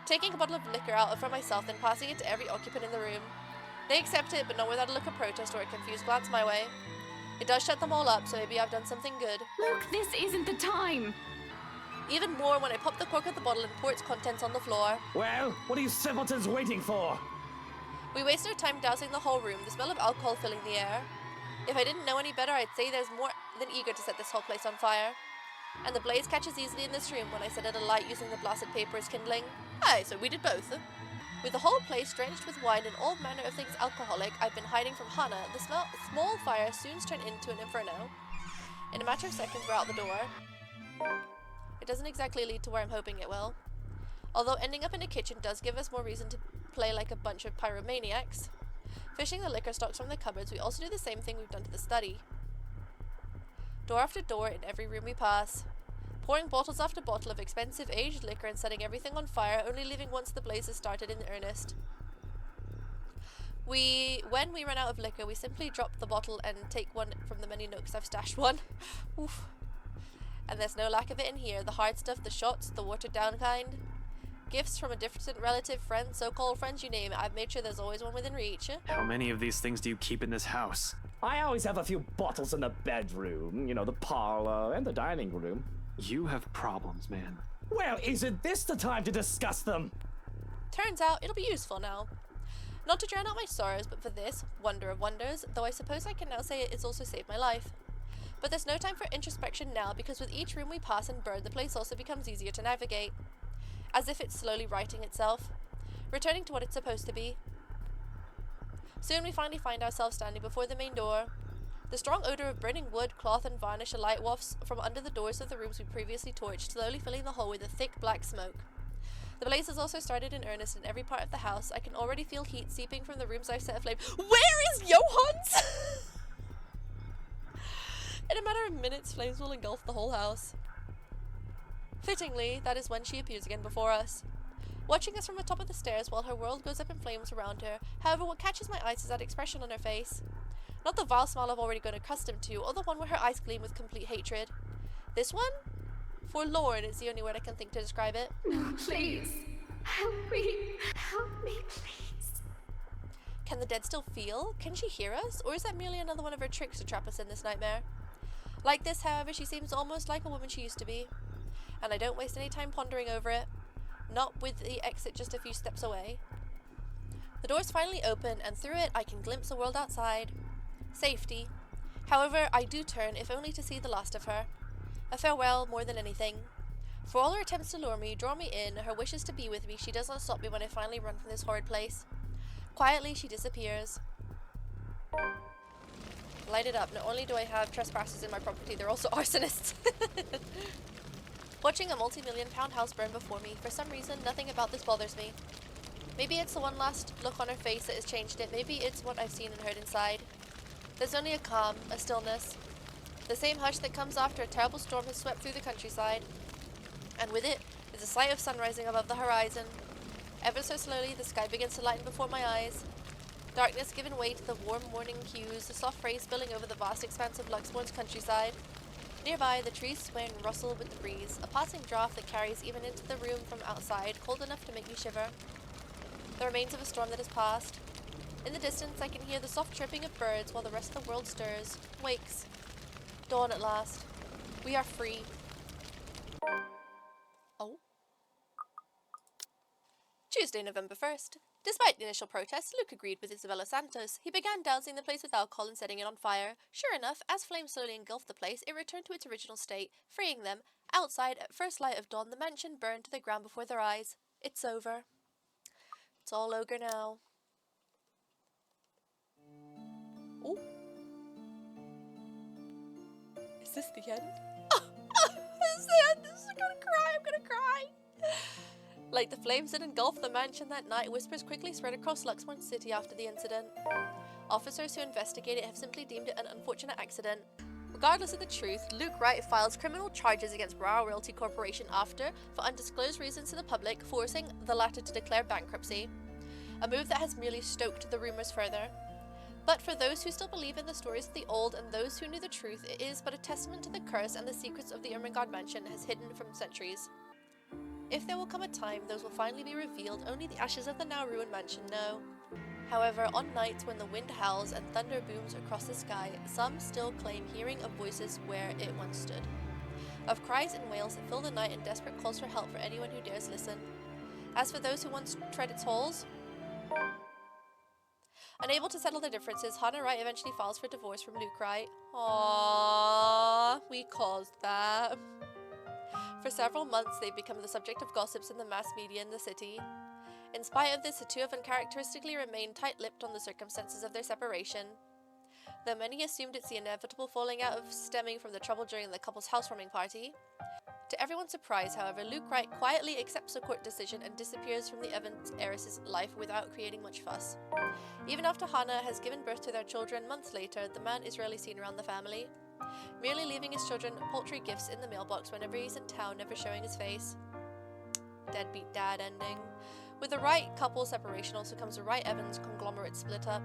Taking a bottle of liquor out for myself, then passing it to every occupant in the room. They accept it, but not without a look of protest or a confused glance my way. It does shut them all up, so maybe I've done something good. Look, this isn't the time! Even more when I pop the cork of the bottle and pour its contents on the floor. Well, what are you simpletons waiting for? We wasted our time dousing the whole room, the smell of alcohol filling the air. If I didn't know any better, I'd say there's more than eager to set this whole place on fire. And the blaze catches easily in this room when I set it alight using the blasted paper as kindling. Aye, so we did both. With the whole place drenched with wine and all manner of things alcoholic I've been hiding from Hannah, the small fire soon turned into an inferno. In a matter of seconds, we're out the door. It doesn't exactly lead to where I'm hoping it will. Although ending up in a kitchen does give us more reason to play like a bunch of pyromaniacs. Fishing the liquor stocks from the cupboards, we also do the same thing we've done to the study. Door after door in every room we pass. Pouring bottles after bottle of expensive aged liquor and setting everything on fire, only leaving once the blaze has started in earnest. When we run out of liquor, we simply drop the bottle and take one from the many nooks I've stashed one. Oof. And there's no lack of it in here. The hard stuff, the shots, the watered down kind. Gifts from a distant relative, friends, so-called friends, you name it. I've made sure there's always one within reach. How many of these things do you keep in this house? I always have a few bottles in the bedroom, the parlor, and the dining room. You have problems, man. Well, isn't this the time to discuss them? Turns out it'll be useful now. Not to drown out my sorrows, but for this, wonder of wonders, though I suppose I can now say it's also saved my life. But there's no time for introspection now, because with each room we pass and burn, the place also becomes easier to navigate. As if it's slowly righting itself, returning to what it's supposed to be. Soon we finally find ourselves standing before the main door. The strong odor of burning wood, cloth, and varnish alight wafts from under the doors of the rooms we previously torched, slowly filling the hall with a thick black smoke. The blaze has also started in earnest in every part of the house. I can already feel heat seeping from the rooms I've set aflame. Where is Johans? In a matter of minutes, flames will engulf the whole house. Fittingly, that is when she appears again before us. Watching us from the top of the stairs while her world goes up in flames around her. However, what catches my eyes is that expression on her face. Not the vile smile I've already grown accustomed to, or the one where her eyes gleam with complete hatred. This one? Forlorn is the only word I can think to describe it. No, please. Help me, please. Can the dead still feel? Can she hear us? Or is that merely another one of her tricks to trap us in this nightmare? Like this, however, she seems almost like a woman she used to be. And I don't waste any time pondering over it. Not with the exit just a few steps away. The door's finally open, and through it I can glimpse the world outside. Safety. However, I do turn, if only to see the last of her. A farewell more than anything. For all her attempts to lure me, draw me in, her wishes to be with me, she does not stop me when I finally run from this horrid place. Quietly, she disappears. Light it up. Not only do I have trespassers in my property, they're also arsonists. Watching a multi-million-pound house burn before me, for some reason, nothing about this bothers me. Maybe it's the one last look on her face that has changed it. Maybe it's what I've seen and heard inside. There's only a calm, a stillness. The same hush that comes after a terrible storm has swept through the countryside. And with it is a sight of sun rising above the horizon. Ever so slowly, the sky begins to lighten before my eyes. Darkness giving way to the warm morning hues, the soft rays spilling over the vast expanse of Luxbourne's countryside. Nearby, the trees sway and rustle with the breeze, a passing draught that carries even into the room from outside, cold enough to make me shiver. The remains of a storm that has passed. In the distance, I can hear the soft chirping of birds while the rest of the world stirs, wakes. Dawn at last. We are free. Oh. Tuesday, November 1st. Despite the initial protests, Luke agreed with Isabella Santos. He began dousing the place with alcohol and setting it on fire. Sure enough, as flames slowly engulfed the place, it returned to its original state, freeing them. Outside, at first light of dawn, the mansion burned to the ground before their eyes. It's over. It's all over now. Oh. Is this the end? This is the end. I'm gonna cry. Like the flames that engulfed the mansion that night, whispers quickly spread across Luxbourne City after the incident. Officers who investigate it have simply deemed it an unfortunate accident. Regardless of the truth, Luke Wright files criminal charges against Brow Realty Corporation after, for undisclosed reasons to the public, forcing the latter to declare bankruptcy. A move that has merely stoked the rumours further. But for those who still believe in the stories of the old and those who knew the truth, it is but a testament to the curse and the secrets of the Ermengarde mansion has hidden from centuries. If there will come a time those will finally be revealed, only the ashes of the now ruined mansion know. However, on nights when the wind howls and thunder booms across the sky, some still claim hearing of voices where it once stood. Of cries and wails that fill the night and desperate calls for help for anyone who dares listen. As for those who once tread its halls, unable to settle their differences, Hannah Wright eventually files for divorce from Luke Wright. Aww, we caused that. For several months, they've become the subject of gossips in the mass media in the city. In spite of this, the two have uncharacteristically remained tight-lipped on the circumstances of their separation. Though many assumed it's the inevitable falling out of stemming from the trouble during the couple's housewarming party. To everyone's surprise, however, Luke Wright quietly accepts the court decision and disappears from the Evans heiress's life without creating much fuss. Even after Hannah has given birth to their children months later, the man is rarely seen around the family, merely leaving his children paltry gifts in the mailbox whenever he's in town, never showing his face. Deadbeat dad ending. With the Wright couple separation also comes the Wright-Evans conglomerate split up.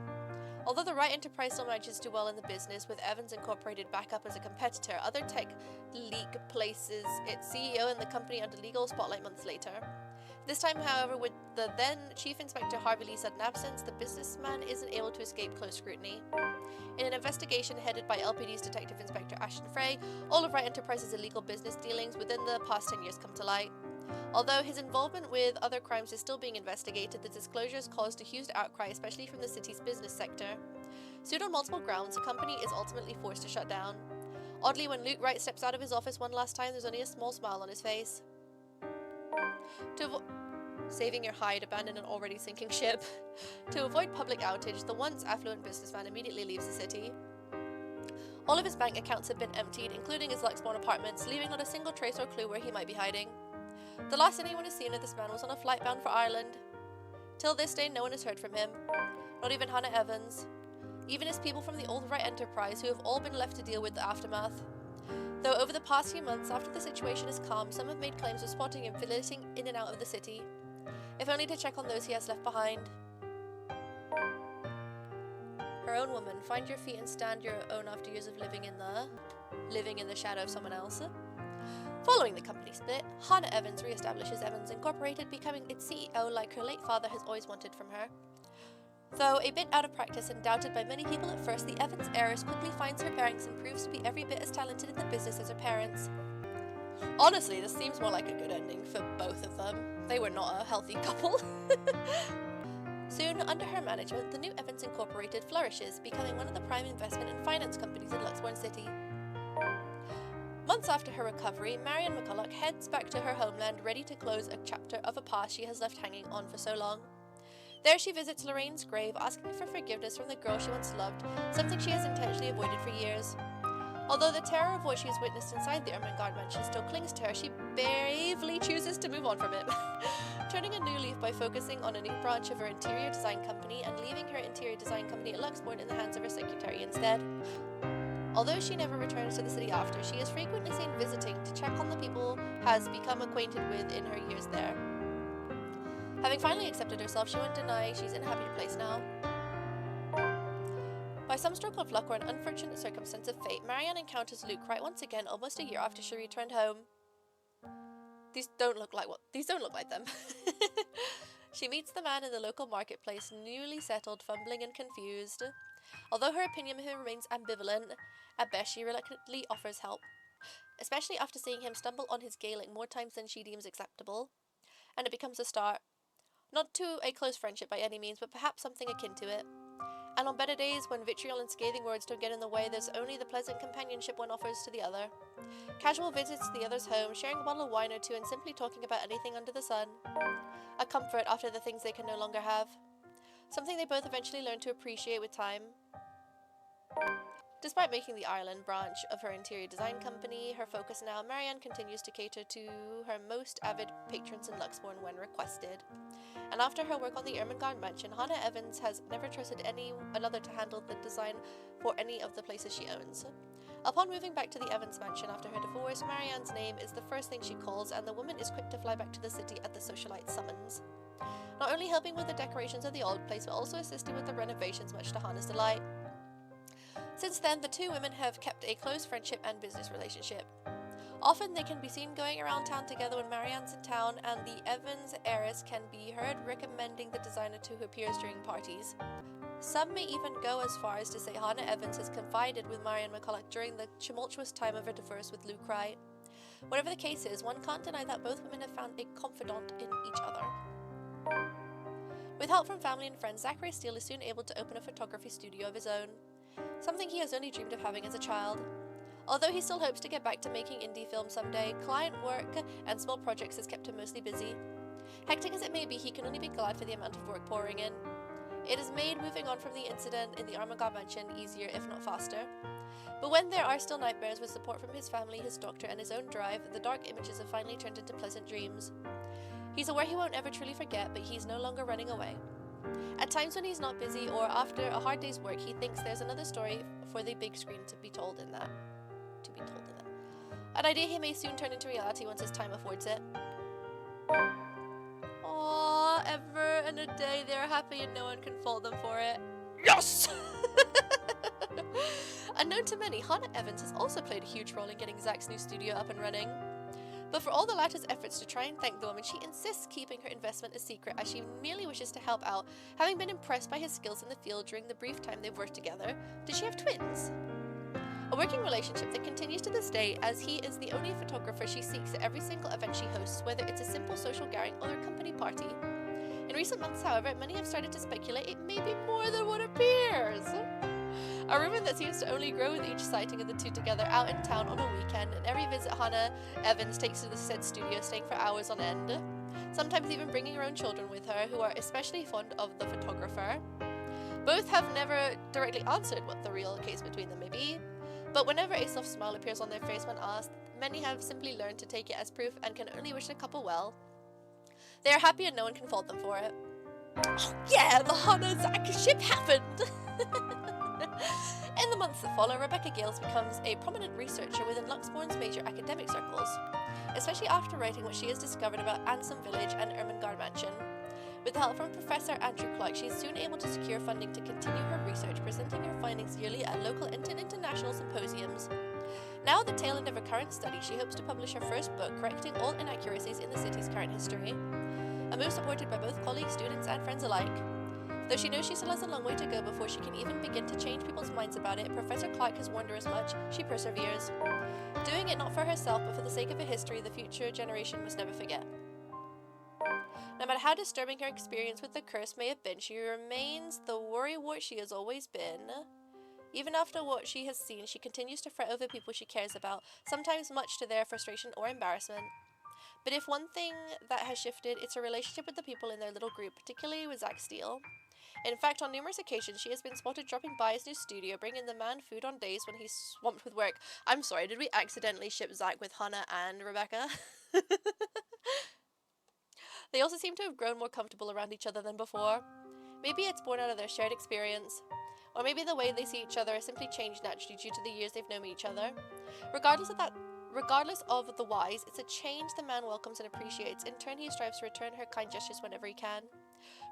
Although the Wright enterprise still manages to do well in the business, with Evans Incorporated back up as a competitor, other tech leak places its CEO and the company under legal spotlight months later. This time, however, with the then Chief Inspector Harvey Lee's sudden absence, the businessman isn't able to escape close scrutiny. In an investigation headed by LPD's Detective Inspector Ashton Frey, all of Wright Enterprises' illegal business dealings within the past 10 years come to light. Although his involvement with other crimes is still being investigated, the disclosures caused a huge outcry, especially from the city's business sector. Sued on multiple grounds, the company is ultimately forced to shut down. Oddly, when Luke Wright steps out of his office one last time, there's only a small smile on his face. Saving your hide, abandon an already sinking ship. To avoid public outage, the once affluent businessman immediately leaves the city. All of his bank accounts have been emptied, including his Luxbourne apartments, leaving not a single trace or clue where he might be hiding. The last anyone has seen of this man was on a flight bound for Ireland. Till this day, no one has heard from him. Not even Hannah Evans. Even his people from the old Wright Enterprise, who have all been left to deal with the aftermath. Though over the past few months, after the situation has calmed, some have made claims of spotting him flitting in and out of the city. If only to check on those he has left behind. Her own woman, find your feet and stand your own after years of living in the shadow of someone else. Following the company split, Hannah Evans re-establishes Evans Incorporated, becoming its CEO like her late father has always wanted from her. Though a bit out of practice and doubted by many people at first, the Evans heiress quickly finds her bearings and proves to be every bit as talented in the business as her parents. Honestly, this seems more like a good ending for both of them. They were not a healthy couple. Soon, under her management, the new Evans Incorporated flourishes, becoming one of the prime investment and finance companies in Luxbourne City. Months after her recovery, Marion McCulloch heads back to her homeland, ready to close a chapter of a past she has left hanging on for so long. There she visits Lorraine's grave, asking for forgiveness from the girl she once loved, something she has intentionally avoided for years. Although the terror of what she has witnessed inside the Ermengarde mansion still clings to her, she bravely chooses to move on from it, turning a new leaf by focusing on a new branch of her interior design company and leaving her interior design company at Luxbourne in the hands of her secretary instead. Although she never returns to the city after, she is frequently seen visiting to check on the people has become acquainted with in her years there. Having finally accepted herself, she won't deny she's in a happier place now. By some stroke of luck or an unfortunate circumstance of fate, Marianne encounters Luke right once again almost a year after she returned home. These don't look like them. She meets the man in the local marketplace, newly settled, fumbling and confused. Although her opinion of him remains ambivalent, at best she reluctantly offers help, especially after seeing him stumble on his Gaelic more times than she deems acceptable. And it becomes a start. Not to a close friendship by any means, but perhaps something akin to it. And on better days, when vitriol and scathing words don't get in the way, there's only the pleasant companionship one offers to the other. Casual visits to the other's home, sharing a bottle of wine or two, and simply talking about anything under the sun. A comfort after the things they can no longer have. Something they both eventually learn to appreciate with time. Despite making the Ireland branch of her interior design company her focus now, Marianne continues to cater to her most avid patrons in Luxbourne when requested. And after her work on the Ermengarde mansion, Hannah Evans has never trusted another to handle the design for any of the places she owns. Upon moving back to the Evans mansion after her divorce, Marianne's name is the first thing she calls, and the woman is quick to fly back to the city at the socialite summons. Not only helping with the decorations of the old place, but also assisting with the renovations, much to Hannah's delight. Since then, the two women have kept a close friendship and business relationship. Often they can be seen going around town together when Marianne's in town, and the Evans heiress can be heard recommending the designer to her peers during parties. Some may even go as far as to say Hannah Evans has confided with Marianne McCulloch during the tumultuous time of her divorce with Luke Wright. Whatever the case is, one can't deny that both women have found a confidant in each other. With help from family and friends, Zachary Steele is soon able to open a photography studio of his own. Something he has only dreamed of having as a child. Although he still hopes to get back to making indie films someday, client work and small projects has kept him mostly busy. Hectic as it may be, he can only be glad for the amount of work pouring in. It has made moving on from the incident in the Ermengarde mansion easier, if not faster. But when there are still nightmares, with support from his family, his doctor, and his own drive, the dark images have finally turned into pleasant dreams. He's aware he won't ever truly forget, but he's no longer running away. At times when he's not busy or after a hard day's work, he thinks there's another story for the big screen to be told in that. An idea he may soon turn into reality once his time affords it. Aww, ever and a day they're happy and no one can fault them for it. Yes! Unknown to many, Hannah Evans has also played a huge role in getting Zach's new studio up and running. But for all the latter's efforts to try and thank the woman, she insists keeping her investment a secret, as she merely wishes to help out, having been impressed by his skills in the field during the brief time they've worked together. Did she have twins? A working relationship that continues to this day, as he is the only photographer she seeks at every single event she hosts, whether it's a simple social gathering or a company party. In recent months, however, many have started to speculate it may be more than what appears. A rumor that seems to only grow with each sighting of the two together out in town on a weekend, and every visit Hannah Evans takes to the said studio, staying for hours on end, sometimes even bringing her own children with her, who are especially fond of the photographer. Both have never directly answered what the real case between them may be, but whenever a soft smile appears on their face when asked, many have simply learned to take it as proof and can only wish the couple well. They are happy and no one can fault them for it. Oh yeah, the Hannah-Zach ship happened! In the months that follow, Rebecca Gales becomes a prominent researcher within Luxbourne's major academic circles, especially after writing what she has discovered about Ansem Village and Ermengarde Mansion. With the help from Professor Andrew Clark, she is soon able to secure funding to continue her research, presenting her findings yearly at local and international symposiums. Now at the tail end of her current study, she hopes to publish her first book, correcting all inaccuracies in the city's current history. A move supported by both colleagues, students, and friends alike. Though she knows she still has a long way to go before she can even begin to change people's minds about it, Professor Clark has warned her as much. She perseveres. Doing it not for herself, but for the sake of a history the future generation must never forget. No matter how disturbing her experience with the curse may have been, she remains the worrywart she has always been. Even after what she has seen, she continues to fret over people she cares about, sometimes much to their frustration or embarrassment. But if one thing that has shifted, it's her relationship with the people in their little group, particularly with Zach Steele. In fact, on numerous occasions, she has been spotted dropping by his new studio, bringing the man food on days when he's swamped with work. I'm sorry, did we accidentally ship Zach with Hannah and Rebecca? They also seem to have grown more comfortable around each other than before. Maybe it's born out of their shared experience. Or maybe the way they see each other has simply changed naturally due to the years they've known each other. Regardless of the whys, it's a change the man welcomes and appreciates. In turn, he strives to return her kind gestures whenever he can.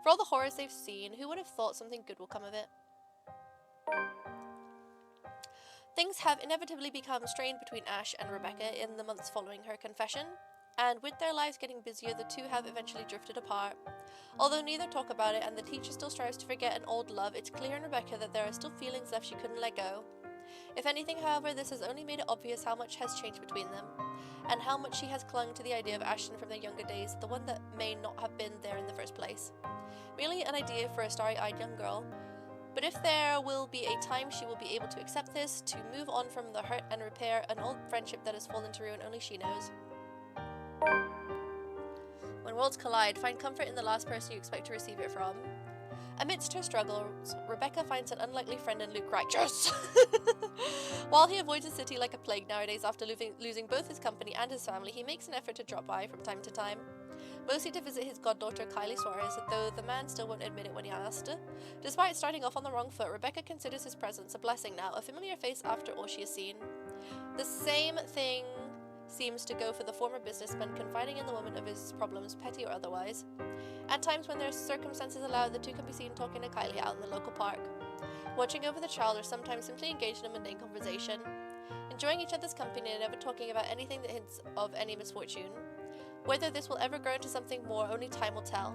For all the horrors they've seen, who would have thought something good will come of it? Things have inevitably become strained between Ash and Rebecca in the months following her confession, and with their lives getting busier, the two have eventually drifted apart. Although neither talk about it and the teacher still strives to forget an old love, it's clear in Rebecca that there are still feelings left she couldn't let go. If anything, however, this has only made it obvious how much has changed between them, and how much she has clung to the idea of Ashton from their younger days, the one that may not have been there in the first place. Merely an idea for a starry-eyed young girl. But if there will be a time she will be able to accept this, to move on from the hurt and repair an old friendship that has fallen to ruin, only she knows. When worlds collide, find comfort in the last person you expect to receive it from. Amidst her struggles, Rebecca finds an unlikely friend in Luke Righteous. While he avoids the city like a plague nowadays after losing both his company and his family, he makes an effort to drop by from time to time. Mostly to visit his goddaughter Kylie Suarez, though the man still won't admit it when he asked. Despite starting off on the wrong foot, Rebecca considers his presence a blessing now, a familiar face after all she has seen. The same thing seems to go for the former businessman, confiding in the woman of his problems, petty or otherwise. At times when their circumstances allow, the two can be seen talking to Kylie out in the local park, watching over the child, or sometimes simply engaged in a mundane conversation, enjoying each other's company and never talking about anything that hints of any misfortune. Whether this will ever grow into something more, only time will tell.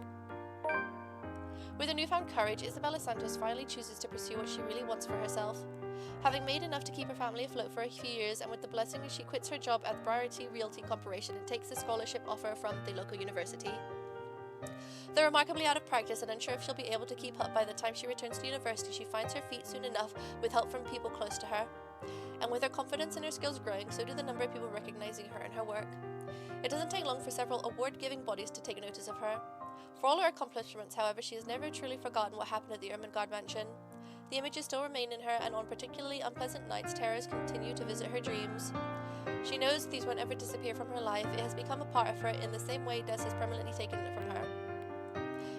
With her newfound courage, Isabella Santos finally chooses to pursue what she really wants for herself. Having made enough to keep her family afloat for a few years, and with the blessing, she quits her job at the Priority Realty Corporation and takes a scholarship offer from the local university. Though remarkably out of practice and unsure if she'll be able to keep up by the time she returns to university, she finds her feet soon enough with help from people close to her. And with her confidence in her skills growing, so do the number of people recognizing her and her work. It doesn't take long for several award-giving bodies to take notice of her. For all her accomplishments, however, she has never truly forgotten what happened at the Ermengarde mansion. The images still remain in her, and on particularly unpleasant nights, terrors continue to visit her dreams. She knows these won't ever disappear from her life. It has become a part of her in the same way death has permanently taken it from her.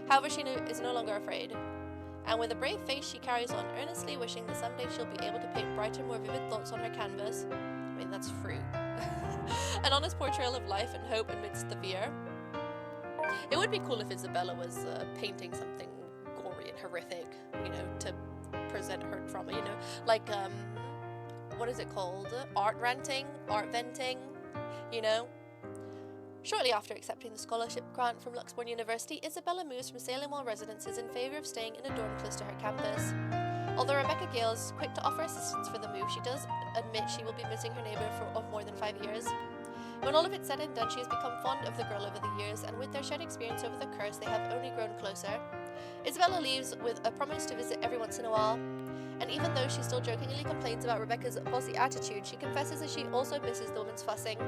However, she is no longer afraid. And with a brave face, she carries on, earnestly wishing that someday she'll be able to paint brighter, more vivid thoughts on her canvas. I mean, that's fruit. An honest portrayal of life and hope amidst the fear. It would be cool if Isabella was painting something gory and horrific, to present her trauma, like, what is it called? Art ranting, art venting, Shortly after accepting the scholarship grant from Luxbourne University, Isabella moves from Salem Hall residences in favour of staying in a dorm close to her campus. Although Rebecca Gale is quick to offer assistance for the move, she does admit she will be missing her neighbour of more than 5 years. When all of it's said and done, she has become fond of the girl over the years, and with their shared experience over the curse, they have only grown closer. Isabella leaves with a promise to visit every once in a while, and even though she still jokingly complains about Rebecca's bossy attitude, she confesses that she also misses the woman's fussing.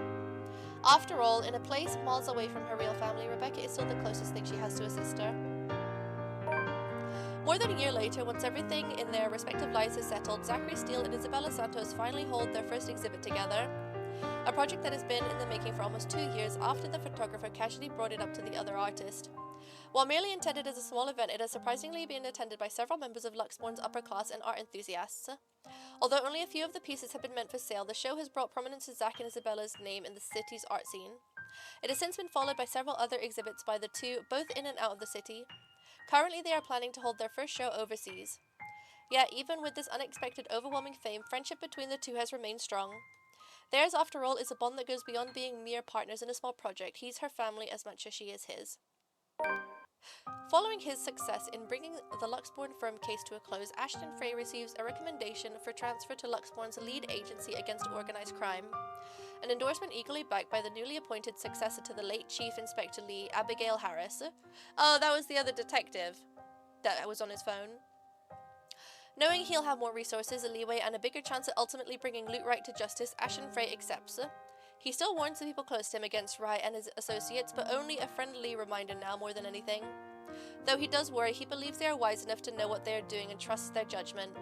After all, in a place miles away from her real family, Rebecca is still the closest thing she has to a sister. More than a year later, once everything in their respective lives is settled, Zachary Steele and Isabella Santos finally hold their first exhibit together. A project that has been in the making for almost 2 years after the photographer casually brought it up to the other artist. While merely intended as a small event, it has surprisingly been attended by several members of Luxbourne's upper class and art enthusiasts. Although only a few of the pieces have been meant for sale, the show has brought prominence to Zach and Isabella's name in the city's art scene. It has since been followed by several other exhibits by the two, both in and out of the city. Currently, they are planning to hold their first show overseas. Yet, even with this unexpected, overwhelming fame, friendship between the two has remained strong. Theirs, after all, is a bond that goes beyond being mere partners in a small project. He's her family as much as she is his. Following his success in bringing the Luxbourne firm case to a close, Ashton Frey receives a recommendation for transfer to Luxbourne's lead agency against organised crime. An endorsement equally backed by the newly appointed successor to the late Chief Inspector Lee, Abigail Harris. Oh, that was the other detective that was on his phone. Knowing he'll have more resources, a leeway, and a bigger chance at ultimately bringing Luke Wright to justice, Ashton Frey accepts. He still warns the people close to him against Wright and his associates, but only a friendly reminder now more than anything. Though he does worry, he believes they are wise enough to know what they are doing and trusts their judgment.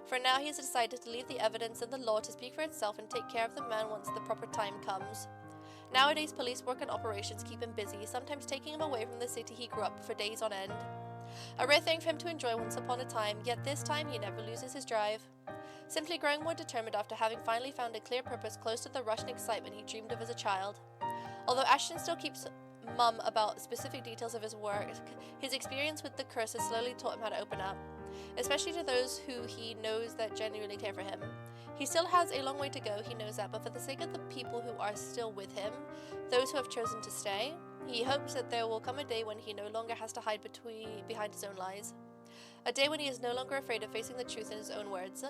For now, he has decided to leave the evidence and the law to speak for itself and take care of the man once the proper time comes. Nowadays, police work and operations keep him busy, sometimes taking him away from the city he grew up for days on end. A rare thing for him to enjoy once upon a time, yet this time he never loses his drive. Simply growing more determined after having finally found a clear purpose close to the rush and excitement he dreamed of as a child. Although Ashton still keeps mum about specific details of his work, his experience with the curse has slowly taught him how to open up. especially to those who he knows that genuinely care for him. He still has a long way to go, he knows that, but for the sake of the people who are still with him, those who have chosen to stay, he hopes that there will come a day when he no longer has to hide behind his own lies. A day when he is no longer afraid of facing the truth in his own words.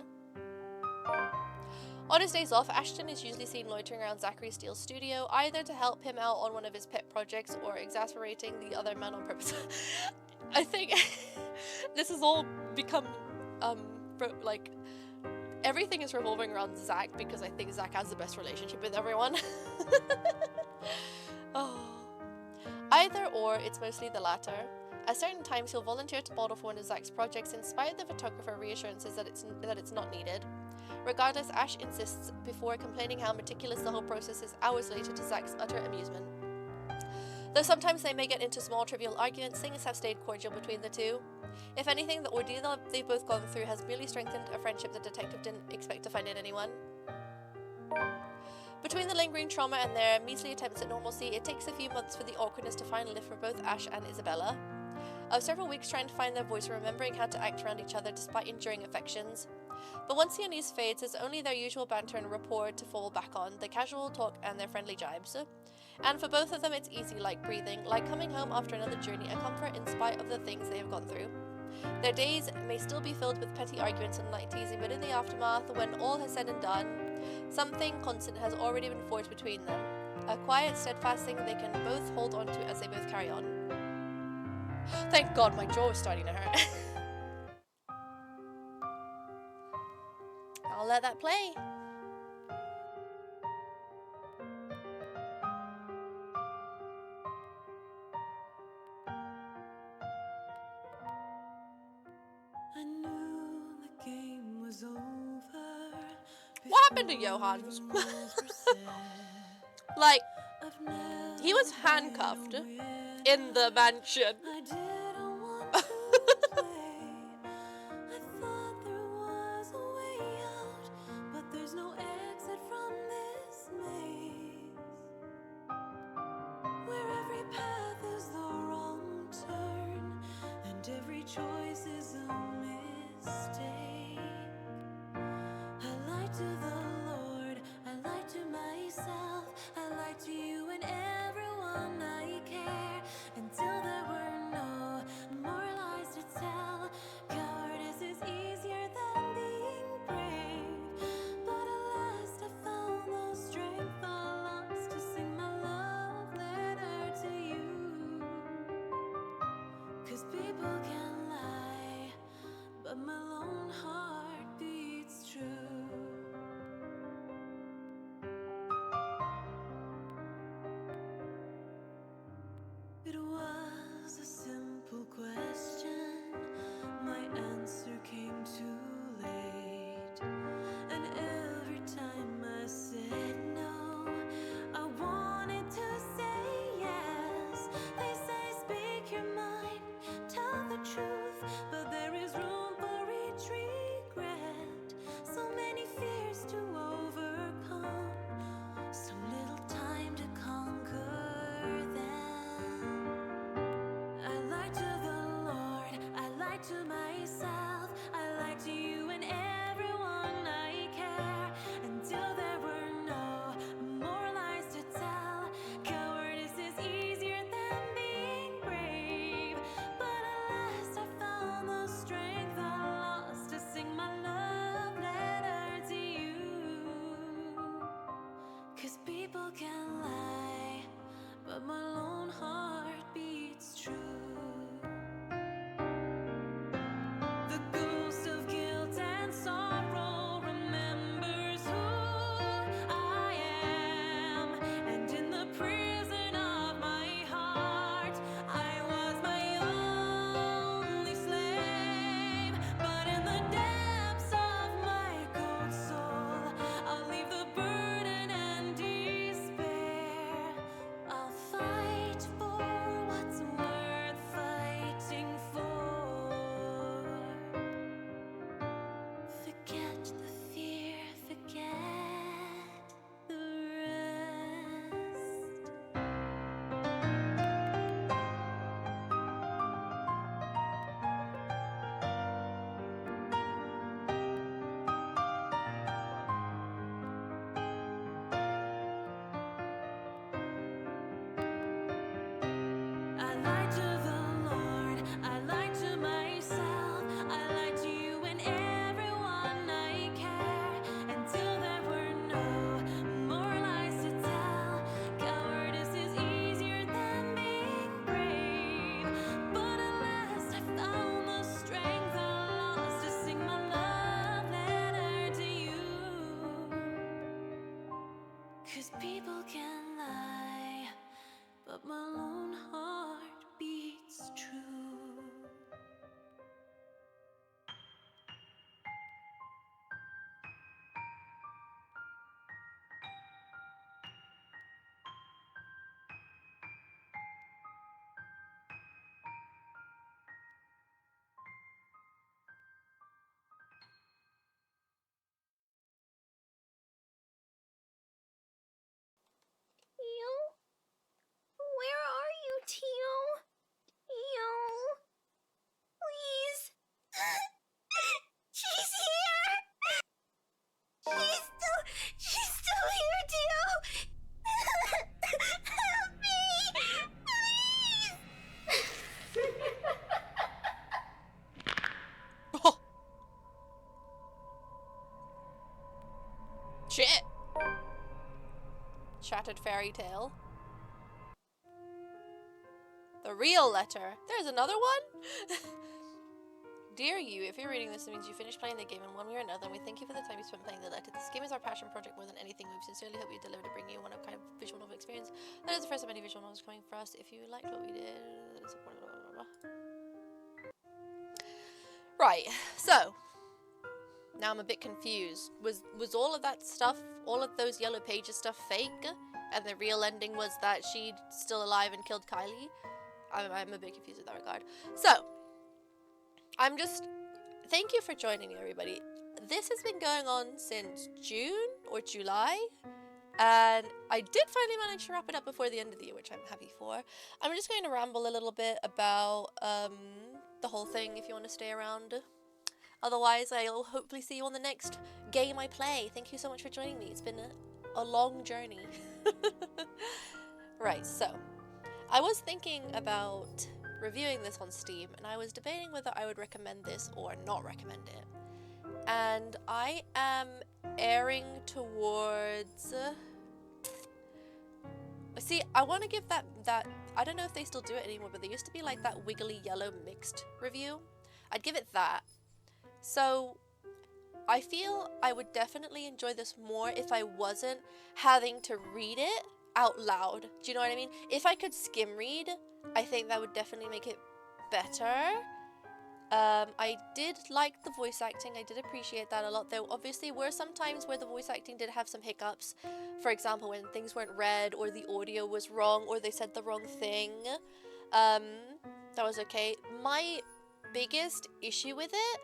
On his days off, Ashton is usually seen loitering around Zachary Steele's studio, either to help him out on one of his pet projects or exasperating the other man on purpose. I think this has all become, like, everything is revolving around Zach because I think Zach has the best relationship with everyone. Oh. Either or, it's mostly the latter. At certain times, he'll volunteer to model for one of Zach's projects in spite of the photographer reassurances that it's not needed. Regardless, Ash insists before complaining how meticulous the whole process is hours later to Zach's utter amusement. Though sometimes they may get into small trivial arguments, things have stayed cordial between the two. If anything, the ordeal they've both gone through has merely strengthened a friendship the detective didn't expect to find in anyone. Between the lingering trauma and their measly attempts at normalcy, it takes a few months for the awkwardness to finally lift for both Ash and Isabella. Of several weeks trying to find their voice and remembering how to act around each other despite enduring affections. But once the unease fades, there's only their usual banter and rapport to fall back on, their casual talk and their friendly jibes. And for both of them, it's easy, like breathing, like coming home after another journey, a comfort in spite of the things they have gone through. Their days may still be filled with petty arguments and light teasing, but in the aftermath, when all has said and done, something constant has already been forged between them. A quiet, steadfast thing they can both hold on to as they both carry on. Thank God my jaw is starting to hurt. I'll let that play. I knew the game was over. What happened to Johan? Like, he was handcuffed in the mansion. I didn't want to play. I thought there was a way out, but there's no exit from this maze, where every path is the wrong turn and every choice is a mistake. I lied to the Lord, I lied to myself, I lied to you and everyone I care, until there were no more lies to tell. Cowardice is easier than being brave, but at last I found the strength I lost to sing my love letter to you. 'Cause people can lie, but my lone heart beats true. It was a simple question, my answer came too late, and every time I said no, I wanted to say yes. They say speak your mind, tell the truth, but there is room for each regret. So many fears to overcome, so little time to conquer them. I lied to the Lord, I lied to myself, I lied to you and everyone I care, until there were no more lies to tell. Cowardice is easier than being brave, but at last I found the strength I lost to sing my love letter to you. 'Cause people can lie, but my lone heart beats true. The ghost of guilt and sorrow remembers who I am, and in the prison of my heart, I was my only slave. But in the depths of my cold soul, I'll leave the burden and despair. I'll fight for what's 'Cause people can lie, but my lone heart beats true. Teal? Where are you, Teal? Teal? Please? She's here! She's still here, Teal! Help me! Please! Shit! Shattered fairy tale. The real letter. There's another one? Dear you, if you're reading this, it means you finished playing the game in one way or another, and we thank you for the time you spent playing the letter. This game is our passion project more than anything. We sincerely hope you deliver to bring you one of kind of visual novel experience. That is the first of many visual novels coming for us. If you liked what we did, support blah, blah, blah, blah. Right, so now I'm a bit confused. Was all of that stuff, all of those yellow pages stuff fake? And the real ending was that she's still alive and killed Kylie? I'm a bit confused in that regard. So, thank you for joining me, everybody. This has been going on since June or July, and I did finally manage to wrap it up before the end of the year, which I'm happy for. I'm just going to ramble a little bit about the whole thing if you want to stay around. Otherwise, I'll hopefully see you on the next game I play. Thank you so much for joining me. It's been a long journey. Right, so I was thinking about reviewing this on Steam, and I was debating whether I would recommend this or not recommend it. And I am erring towards... See, I want to give that... I don't know if they still do it anymore, but there used to be like that wiggly yellow mixed review. I'd give it that. So I feel I would definitely enjoy this more if I wasn't having to read it out loud. Do you know what I mean? If I could skim read, I think that would definitely make it better. I did like the voice acting. I did appreciate that a lot. There obviously were some times where the voice acting did have some hiccups. For example, when things weren't read, or the audio was wrong, or they said the wrong thing. That was okay. My biggest issue with it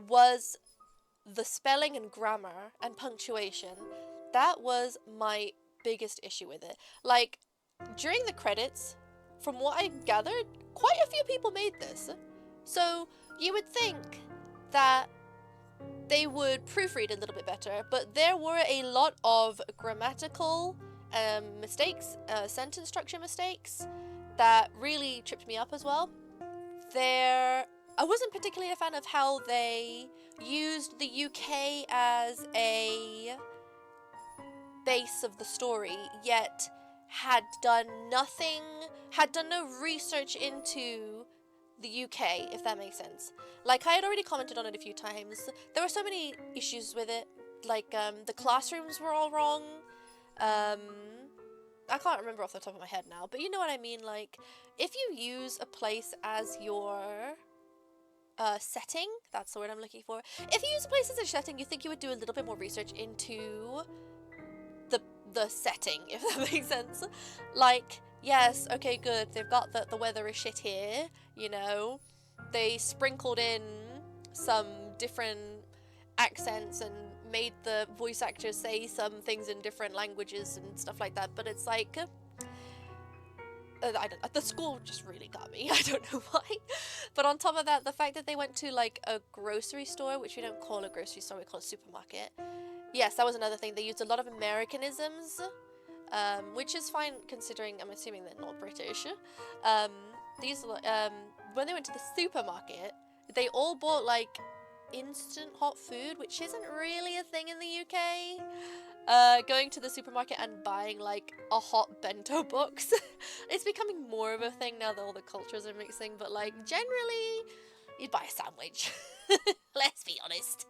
was the spelling and grammar and punctuation. That was my biggest issue with it. Like, during the credits, from what I gathered, quite a few people made this. So you would think that they would proofread a little bit better, but there were a lot of grammatical mistakes, sentence structure mistakes that really tripped me up as well. I wasn't particularly a fan of how they used the UK as a base of the story, yet had done no research into the UK, if that makes sense. Like, I had already commented on it a few times. There were so many issues with it. Like, the classrooms were all wrong. I can't remember off the top of my head now, but you know what I mean. Like, if you use a place as your setting, that's the word I'm looking for. If you use a place as a setting, you think you would do a little bit more research into the setting, if that makes sense. Like, yes, okay, good, they've got the weather is shit here, you know, they sprinkled in some different accents and made the voice actors say some things in different languages and stuff like that, but it's like, the school just really got me. I don't know why. But on top of that, the fact that they went to like a grocery store, which we don't call a grocery store, we call a supermarket. Yes, that was another thing. They used a lot of Americanisms, which is fine considering I'm assuming they're not British. When they went to the supermarket, they all bought like instant hot food, which isn't really a thing in the UK. Going to the supermarket and buying like a hot bento box. It's becoming more of a thing now that all the cultures are mixing, but like generally you'd buy a sandwich. Let's be honest.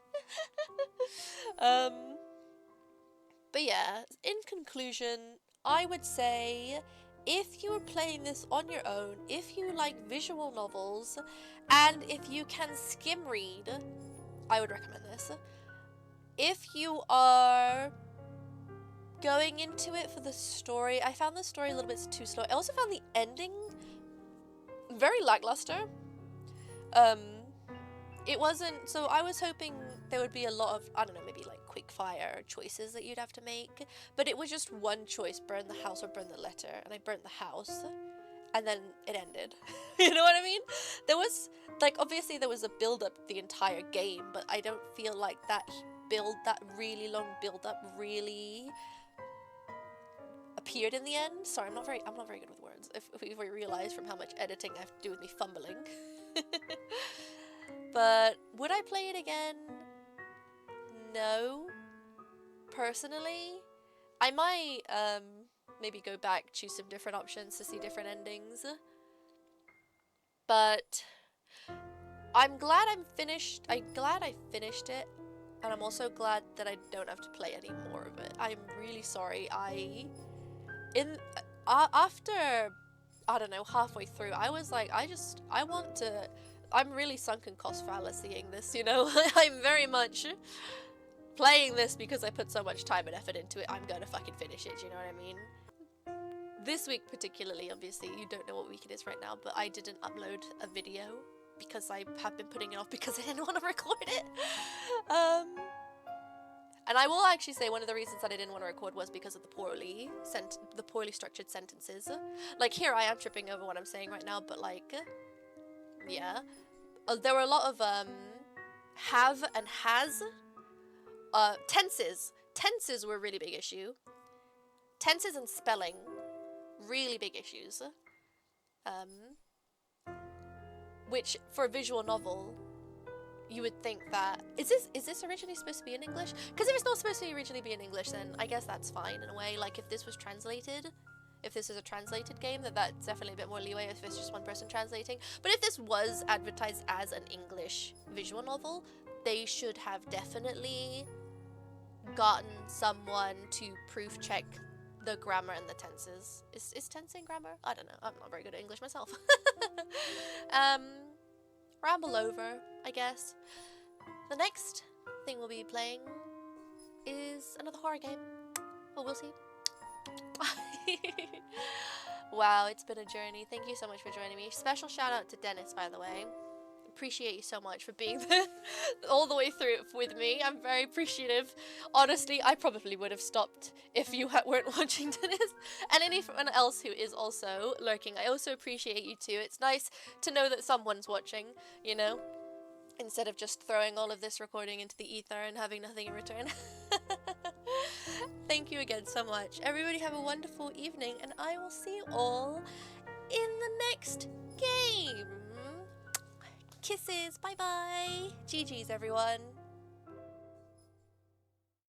But But yeah, in conclusion, I would say if you are playing this on your own, if you like visual novels, and if you can skim read, I would recommend this. If you are going into it for the story, I found the story a little bit too slow. I also found the ending very lackluster. It wasn't, so I was hoping there would be a lot of, I don't know, maybe like quick fire choices that you'd have to make, but it was just one choice, burn the house or burn the letter, and I burnt the house, and then it ended. You know what I mean? There was, like, obviously there was a build-up the entire game, but I don't feel like that really long build-up really appeared in the end. Sorry, I'm not very good with words, if we realize from how much editing I have to do with me fumbling. But would I play it again? No. Personally, I might maybe go back, choose some different options to see different endings. But I'm glad I finished it, and I'm also glad that I don't have to play any more of it. I'm really sorry. After, I don't know, halfway through, I was like, I'm really sunken cost fallacying this, you know? I'm very much playing this because I put so much time and effort into it. I'm gonna fucking finish it, you know what I mean? This week particularly, obviously, you don't know what week it is right now, but I didn't upload a video because I have been putting it off because I didn't want to record it. And I will actually say one of the reasons that I didn't want to record was because of the poorly structured sentences. Like, here I am tripping over what I'm saying right now, but like, yeah. There were a lot of have and has. Tenses. Tenses were a really big issue. Tenses and spelling, really big issues. Which, for a visual novel, you would think that... Is this originally supposed to be in English? Because if it's not supposed to originally be in English, then I guess that's fine in a way. Like, if this was translated... If this is a translated game, then that's definitely a bit more leeway if it's just one person translating. But if this was advertised as an English visual novel, they should have definitely gotten someone to proof check the grammar and the tenses. Is tensing grammar? I don't know. I'm not very good at English myself. Ramble over, I guess. The next thing we'll be playing is another horror game. Well, we'll see. Wow, it's been a journey. Thank you so much for joining me. Special shout out to Dennis, by the way. Appreciate you so much for being there all the way through it with me. I'm very appreciative. Honestly, I probably would have stopped if you weren't watching Dennis. And anyone else who is also lurking, I also appreciate you too. It's nice to know that someone's watching, you know, instead of just throwing all of this recording into the ether and having nothing in return. Thank you again so much. Everybody have a wonderful evening, and I will see you all in the next game. Kisses. Bye bye. GG's, everyone.